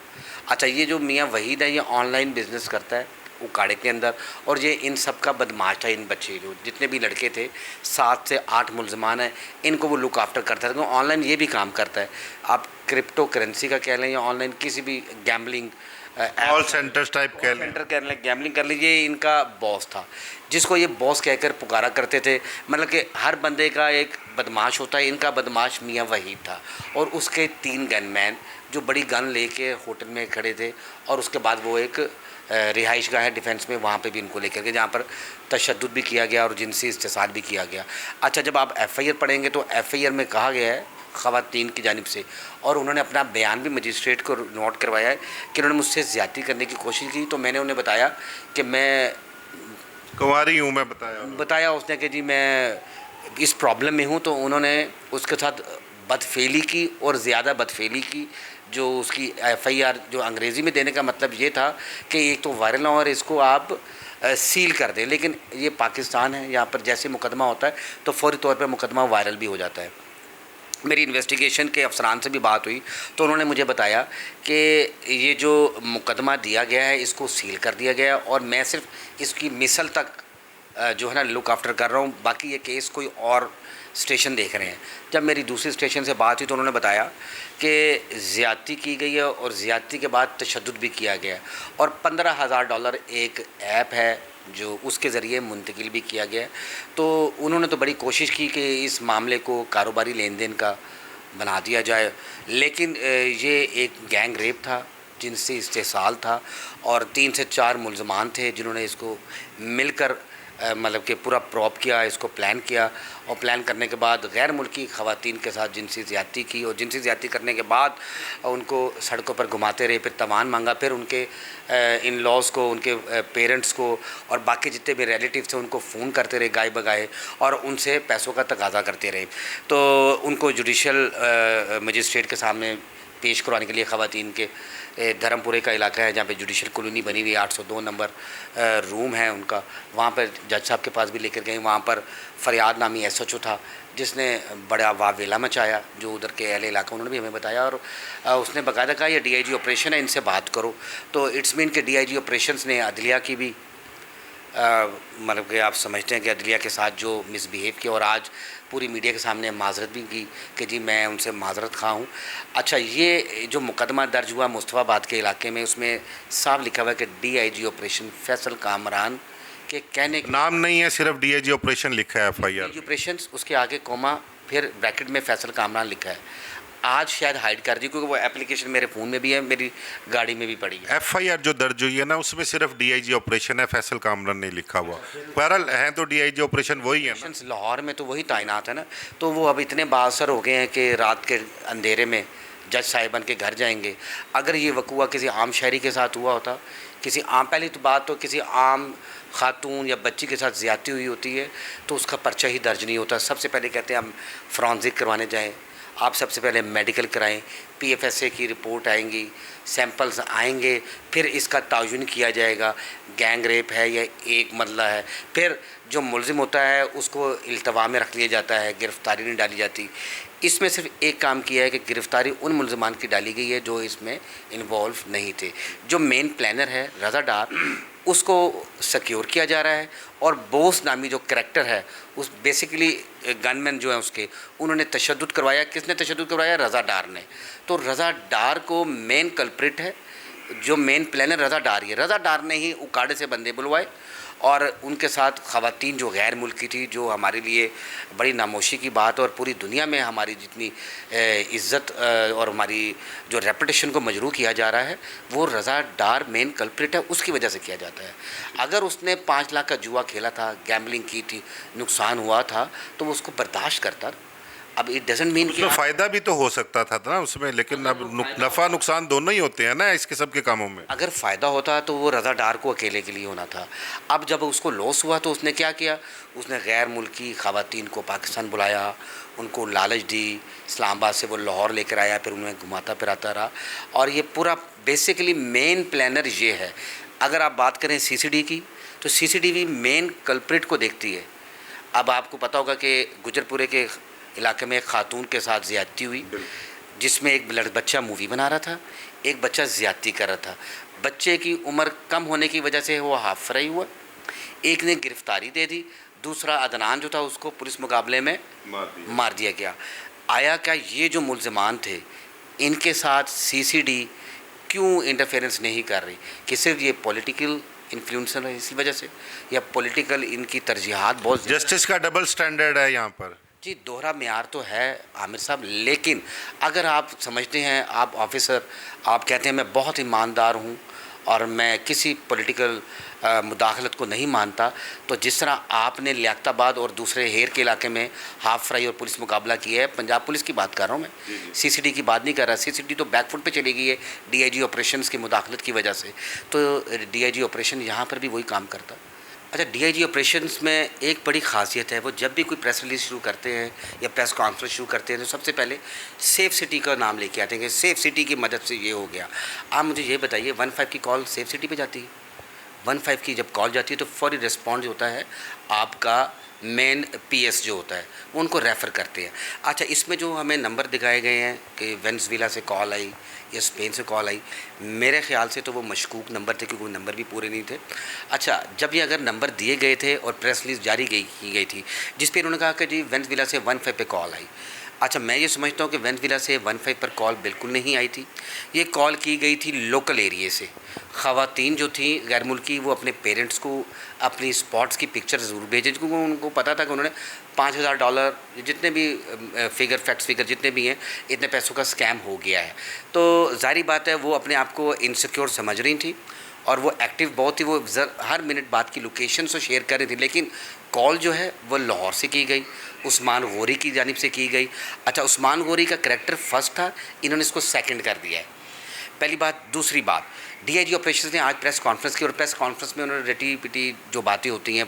अच्छा, ये जो मियाँ वहीद है ये ऑनलाइन बिज़नेस करता है उकाड़े के अंदर, और ये इन सब का बदमाश था। इन बच्चे जो जितने भी लड़के थे, 7 से 8 मुल्ज़मान हैं, इनको वो लुक आफ्टर करता है। क्योंकि ऑनलाइन ये भी काम करता है, आप क्रिप्टो करेंसी का कह लें या ऑनलाइन किसी भी गैम्बलिंग कॉल सेंटर्स टाइप कह लें, सेंटर कर लें, गैम्बलिंग कर लीजिए, इनका बॉस था, जिसको ये बॉस कहकर पुकारा करते थे। मतलब कि हर बंदे का एक बदमाश होता है, इनका बदमाश मियाँ वहीद था और उसके 3 गनमैन जो बड़ी गन लेके होटल में खड़े थे। और उसके बाद वो एक रिहाइश गाह है डिफेंस में, वहाँ पे भी इनको लेकर के, जहाँ पर तशद्दुद भी किया गया और जिनसी इस्तेसाल भी किया गया। अच्छा, जब आप FIR पढ़ेंगे तो FIR में कहा गया है ख़वातीन की जानिब से, और उन्होंने अपना बयान भी मजिस्ट्रेट को नोट करवाया है कि उन्होंने मुझसे ज़्यादती करने की कोशिश की। तो मैंने उन्हें बताया कि मैं कुंवारी हूँ, मैं बताया उसने कि जी मैं इस प्रॉब्लम में हूँ। तो उन्होंने उसके साथ बदफेली की और ज़्यादा बदफेली की। जो उसकी FIR जो अंग्रेज़ी में देने का मतलब ये था कि एक तो वायरल ना हो और इसको आप सील कर दें। लेकिन ये पाकिस्तान है, यहाँ पर जैसे मुकदमा होता है तो फ़ौरी तौर पर मुकदमा वायरल भी हो जाता है। मेरी इन्वेस्टिगेशन के अफसरान से भी बात हुई तो उन्होंने मुझे बताया कि ये जो मुकदमा दिया गया है इसको सील कर दिया गया है, और मैं सिर्फ इसकी मिसल तक जो है ना लुक आफ्टर कर रहा हूँ। बाकी ये केस कोई और स्टेशन देख रहे हैं। जब मेरी दूसरी स्टेशन से बात हुई तो उन्होंने बताया कि ज़्यादती की गई है और ज़्यादती के बाद तशद्दुद भी किया गया है, और $15,000 एक ऐप है जो उसके ज़रिए मुंतकिल भी किया गया है। तो उन्होंने तो बड़ी कोशिश की कि इस मामले को कारोबारी लेन देन का बना दिया जाए, लेकिन ये एक गैंग रेप था, जिनसे इस्तेसाल था, और 3 से 4 मुल्ज़मान थे जिन्होंने इसको मिलकर मतलब कि पूरा प्रॉप किया, इसको प्लान किया, और प्लान करने के बाद गैर मुल्की ख़वातीन के साथ जिनसी ज़्यादती की, और जिनसी ज़्यादती करने के बाद उनको सड़कों पर घुमाते रहे, फिर तवान मांगा, फिर उनके इन लॉज को, उनके पेरेंट्स को और बाकी जितने भी रिलेटिव थे उनको फ़ोन करते रहे गाय बगाए, और उनसे पैसों का तकाजा करते रहे। तो उनको जुडिशल मजिस्ट्रेट के सामने पेश करवाने के लिए ख़वातीन के धर्मपुरे का इलाका है जहाँ पे जुडिशल कॉलोनी बनी हुई है, 802 नंबर रूम है उनका, वहाँ पर जज साहब के पास भी लेकर गए। वहाँ पर फरियाद नामी SHO था जिसने बड़ा वावेला मचाया, जो उधर के अहले इलाका, उन्होंने भी हमें बताया, और उसने बाकायदा कहा ये DIG ऑपरेशन है, इनसे बात करो। तो इट्स मीन कि DIG ऑपरेशंस ने अदलिया की भी मतलब कि आप समझते हैं कि अदलिया के साथ जो मिसबिहेव किया और आज पूरी मीडिया के सामने माजरत भी की कि जी मैं उनसे माजरत खा हूँ। अच्छा, ये जो मुकदमा दर्ज हुआ मुस्तफ़ाबाद के इलाके में, उसमें साफ लिखा हुआ है कि DIG ऑपरेशन फैसल कामरान के कहने के नाम नहीं है, सिर्फ DIG ऑपरेशन लिखा है FIR। DIG ऑपरेशन, उसके आगे कॉमा, फिर ब्रैकेट में फैसल कामरान लिखा है। आज शायद हाइड कर दी क्योंकि वो एप्लीकेशन मेरे फ़ोन में भी है, मेरी गाड़ी में भी पड़ी है। FIR जो दर्ज हुई है ना, उसमें सिर्फ DIG ऑपरेशन है, फैसल कामरान नहीं लिखा हुआ। बहरहाल है तो DIG ऑपरेशन वही है ना। ऑपरेशंस लाहौर में तो वही तैनात है ना, तो वो अब इतने बाअसर हो गए हैं कि रात के अंधेरे में जज साहिबान के घर जाएंगे। अगर ये वकूआ किसी आम शहरी के साथ हुआ होता, किसी आम, पहली तो बात तो किसी आम खातून या बच्ची के साथ ज़्यादती हुई होती है तो उसका पर्चा ही दर्ज नहीं होता। सबसे पहले कहते हैं हम फॉरेंसिक करवाने जाएँ, आप सबसे पहले मेडिकल कराएं, PFSA की रिपोर्ट आएंगी, सैंपल्स आएंगे, फिर इसका तयन किया जाएगा गैंग रेप है या एक मरला है। फिर जो मुलजिम होता है उसको इल्तवा में रख लिया जाता है, गिरफ्तारी नहीं डाली जाती। इसमें सिर्फ एक काम किया है कि गिरफ्तारी उन मुलजमान की डाली गई है जो इसमें इन्वॉल्व नहीं थे। जो मेन प्लानर है रज़ा डार, उसको सिक्योर किया जा रहा है और बोस नामी जो करैक्टर है उस बेसिकली गनमैन जो है उसके, उन्होंने तशद्दुद करवाया। किसने तशद्दुद करवाया? रज़ा डार ने। तो रज़ा डार को मेन कल्प्रिट है, जो मेन प्लानर रज़ा डार ही है। रज़ा डार ने ही उकाड़े से बंदे बुलवाए और उनके साथ ख़वातीन जो गैर मुल्की थी, जो हमारे लिए बड़ी नामोशी की बात और पूरी दुनिया में हमारी जितनी इज़्ज़त और हमारी जो रेपुटेशन को मजरूह किया जा रहा है, वो रज़ा डार मेन कल्प्रिट है, उसकी वजह से किया जाता है। अगर उसने 5 लाख का जुआ खेला था, गैम्बलिंग की थी, नुकसान हुआ था, तो वो उसको बर्दाश्त करता। अब इट डजंट मीन कि फ़ायदा भी तो हो सकता था ना उसमें, लेकिन अब नफ़ा नुकसान दोनों ही होते हैं ना इस किस्म के कामों में। अगर फ़ायदा होता तो वो रज़ा डार को अकेले के लिए होना था। अब जब उसको लॉस हुआ तो उसने क्या किया? उसने गैर मुल्की ख़वातीन को पाकिस्तान बुलाया, उनको लालच दी, इस्लामाबाद से वो लाहौर लेकर आया, फिर उन्हें घुमाता फिराता रहा। और ये पूरा बेसिकली मेन प्लानर ये है। अगर आप बात करें CCD की, तो CCTV मेन कल्प्रिट को देखती है। अब आपको पता होगा कि गुजरपुरे के इलाके में एक खातून के साथ ज़्यादती हुई, जिसमें एक बच्चा मूवी बना रहा था, एक बच्चा ज़्यादती कर रहा था। बच्चे की उम्र कम होने की वजह से वो हाफ फ्राई हुआ, एक ने गिरफ्तारी दे दी, दूसरा अदनान जो था उसको पुलिस मुकाबले में मार दिया गया। आया क्या ये जो मुलजमान थे इनके साथ CCD क्यों इंटरफेरेंस नहीं कर रही? कि सिर्फ ये पॉलिटिकल इन्फ्लुएंसर है इसी वजह से, या पॉलिटिकल इनकी तरजीहात बहुत जस्टिस का डबल स्टैंडर्ड है यहाँ पर। जी, दोहरा मेयार तो है आमिर साहब, लेकिन अगर आप समझते हैं, आप ऑफिसर, आप कहते हैं मैं बहुत ईमानदार हूँ और मैं किसी पॉलिटिकल मुदाखलत को नहीं मानता, तो जिस तरह आपने लियाकताबाद और दूसरे हेर के इलाके में हाफ फ्राई और पुलिस मुकाबला किया है, पंजाब पुलिस की बात कर रहा हूँ मैं, CCD की बात नहीं कर रहा। CCD तो बैकफुट पे चली गई है DIG ऑपरेशंस की मुदाखलत की वजह से, तो DIG ऑपरेशन यहाँ पर भी वही काम करता। अच्छा, DIG ऑपरेशंस में एक बड़ी ख़ासियत है, वो जब भी कोई प्रेस रिलीज़ शुरू करते हैं या प्रेस कॉन्फ्रेंस शुरू करते हैं तो सबसे पहले सेफ सिटी का नाम लेके आते हैं कि सेफ सिटी की मदद से ये हो गया। आप मुझे ये बताइए, 15 की कॉल सेफ सिटी पे जाती है? 15 की जब कॉल जाती है तो फौरी रिस्पॉन्स होता है आपका मेन PS जो होता है, वो उनको रेफ़र करते हैं। अच्छा, इसमें जो हमें नंबर दिखाए गए हैं कि वेनेजुएला से कॉल आई या स्पेन से कॉल आई, मेरे ख़्याल से तो वो मशकूक नंबर थे क्योंकि वो नंबर भी पूरे नहीं थे। अच्छा, जब ये अगर नंबर दिए गए थे और प्रेस रिलीज़ जारी की गई थी जिस पे उन्होंने कहा कि जी वेनेजुएला से 15 पे कॉल आई। अच्छा, मैं ये समझता हूँ कि वेनेजुएला से 15 पर कॉल बिल्कुल नहीं आई थी। ये कॉल की गई थी लोकल एरिए से। ख़वातीन जो थी गैर मुल्की, वो अपने पेरेंट्स को अपनी स्पॉट्स की पिक्चर ज़रूर भेजें, क्योंकि उनको पता था कि उन्होंने $5000 जितने भी फैक्ट्स फिगर जितने भी हैं, इतने पैसों का स्कैम हो गया है। तो ज़ाहिर बात है वो अपने आप को इनसिक्योर समझ रही थी और वो एक्टिव बहुत थी, वो हर मिनट बात की लोकेशन से शेयर कर रही थी। लेकिन कॉल जो है वो लाहौर से की गई, उस्मान गौरी की जानिब से की गई। अच्छा, उस्मान गौरी का करैक्टर फर्स्ट था, इन्होंने इसको सेकंड कर दिया है, पहली बात। दूसरी बात, DIG ऑपरेशन ने आज प्रेस कॉन्फ्रेंस की और प्रेस कॉन्फ्रेंस में उन्होंने रटी पिटी जो बातें होती हैं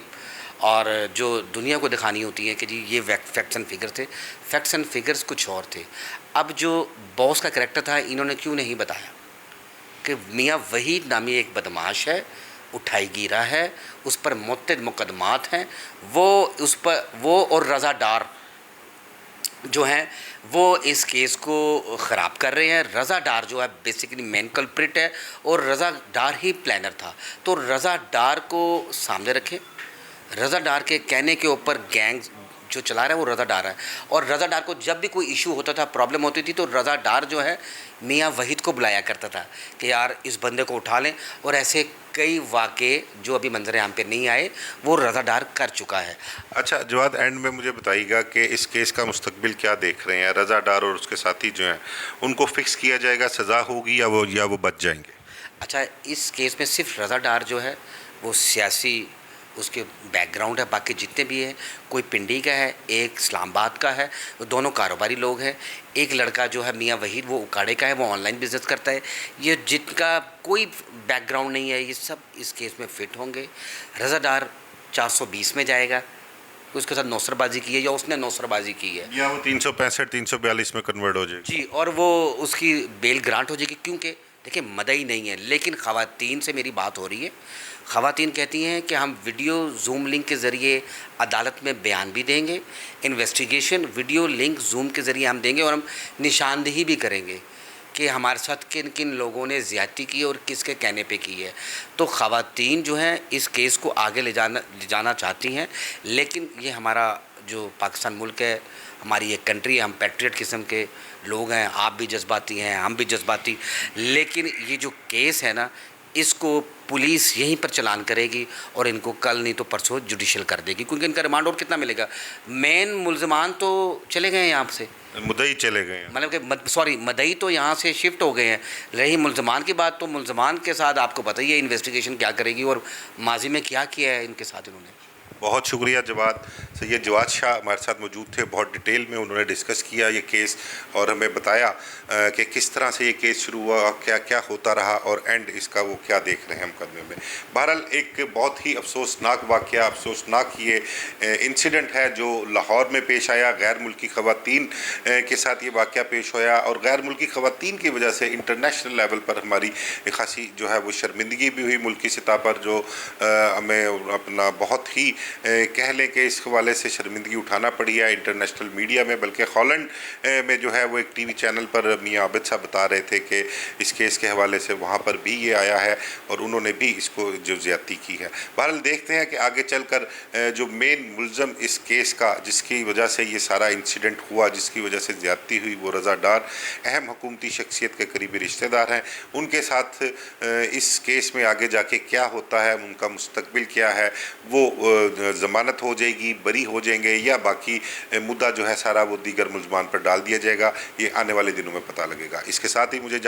और जो दुनिया को दिखानी होती हैं कि जी ये फैक्ट्स एंड फिगर्स थे, फैक्ट्स एंड फिगर्स कुछ और थे। अब जो बॉस का करैक्टर था, इन्होंने क्यों नहीं बताया कि मियाँ वहीद नामी एक बदमाश है, उठाई गिरा है, उस पर मुतअद्दिद मुकदमात हैं, वो उस पर वो और रज़ा डार जो हैं वो इस केस को ख़राब कर रहे हैं। रज़ा डार जो है बेसिकली मेन कल्प्रिट है और रज़ा डार ही प्लानर था। तो रज़ा डार को सामने रखें। रज़ा डार के कहने के ऊपर गैंग जो चला रहा है वो रज़ा डार है, और रज़ा डार को जब भी कोई इशू होता था, प्रॉब्लम होती थी, तो रज़ा डार जो है मियाँ वहीद को बुलाया करता था कि यार इस बंदे को उठा लें। और ऐसे कई वाक़े जो अभी मंजर आम पे नहीं आए वो रज़ा डार कर चुका है। अच्छा जवाद, एंड में मुझे बताइएगा कि इस केस का मुस्तकबिल क्या देख रहे हैं? रज़ा डार और उसके साथी जो हैं उनको फिक्स किया जाएगा, सज़ा होगी या वो बच जाएंगे? अच्छा, इस केस में सिर्फ रज़ा डार जो है वो सियासी उसके बैकग्राउंड है, बाकी जितने भी हैं, कोई पिंडी का है, एक इस्लामाबाद का है, दोनों कारोबारी लोग हैं। एक लड़का जो है मियाँ वहीद वो उकाड़े का है, वो ऑनलाइन बिजनेस करता है। ये जिनका कोई बैकग्राउंड नहीं है ये सब इस केस में फिट होंगे। रज़ा डार 420 में जाएगा, उसके साथ नौसरबाजी की है या उसने नौसरबाजी की है, या वो 365 342 में कन्वर्ट हो जाएगी? जी, और वो उसकी बेल ग्रांट हो जाएगी, क्योंकि देखिए मदई नहीं है। लेकिन ख़वातीन से मेरी बात हो रही है, ख़वातीन कहती हैं कि हम वीडियो जूम लिंक के ज़रिए अदालत में बयान भी देंगे, इन्वेस्टिगेशन वीडियो लिंक जूम के ज़रिए हम देंगे, और हम निशानदेही भी करेंगे कि हमारे साथ किन किन लोगों ने ज़्यादती की और किसके कहने पे की है। तो ख़वातीन जो हैं इस केस को आगे ले जाना चाहती हैं, लेकिन ये हमारा जो पाकिस्तान मुल्क है, हमारी एक कंट्री है, हम पैट्रियट किस्म के लोग हैं, आप भी जज्बाती हैं, हम भी जज्बाती। लेकिन ये जो केस है ना, इसको पुलिस यहीं पर चलान करेगी और इनको कल नहीं तो परसों जुडिशल कर देगी, क्योंकि इनका रिमांड और कितना मिलेगा। मेन मुल्ज़मान तो चले गए हैं यहाँ से, मुद्दई चले गए हैं, मतलब कि सॉरी मदई तो यहाँ से शिफ्ट हो गए हैं। रही मुल्ज़मान की बात, तो मुल्ज़मान के साथ आपको पता ही है इन्वेस्टिगेशन क्या करेगी और माजी में क्या किया है इनके साथ इन्होंने। बहुत शुक्रिया जवाद। सैयद जवाद शाह हमारे साथ मौजूद थे, बहुत डिटेल में उन्होंने डिस्कस किया ये केस और हमें बताया कि किस तरह से ये केस शुरू हुआ, क्या क्या होता रहा और एंड इसका वो क्या देख रहे हैं मुकदमे में। बहरहाल एक बहुत ही अफसोसनाक वाक़या, अफसोसनाक ये इंसिडेंट है जो लाहौर में पेश आया। गैर मुल्की ख़वातीन के साथ ये वाक़या पेश होया और गैर मुल्की ख़वातीन की वजह से इंटरनेशनल लेवल पर हमारी खासी जो है वो शर्मिंदगी भी हुई मुल्की सतह पर, जो हमें अपना बहुत ही कह लें कि इस हवाले से शर्मिंदगी उठाना पड़ी है इंटरनेशनल मीडिया में। बल्कि हॉलैंड में जो है वो एक टीवी चैनल पर मियाँ आबिद साहब बता रहे थे कि इस केस के हवाले से वहाँ पर भी ये आया है और उन्होंने भी इसको जो ज़्यादती की है। बहरहाल देखते हैं कि आगे चलकर जो मेन मुल्ज़म इस केस का, जिसकी वजह से ये सारा इंसिडेंट हुआ, जिसकी वजह से ज़्यादती हुई, वो रज़ा डार अहम हुकूमती शख्सियत के करीबी रिश्तेदार हैं। उनके साथ इस केस में आगे जाके क्या होता है, उनका मुस्तकबिल क्या है, वो ज़मानत हो जाएगी, बरी हो जाएंगे या बाकी मुद्दा जो है सारा वो दीगर मुल्ज़मान पर डाल दिया जाएगा, ये आने वाले दिनों में पता लगेगा। इसके साथ ही मुझे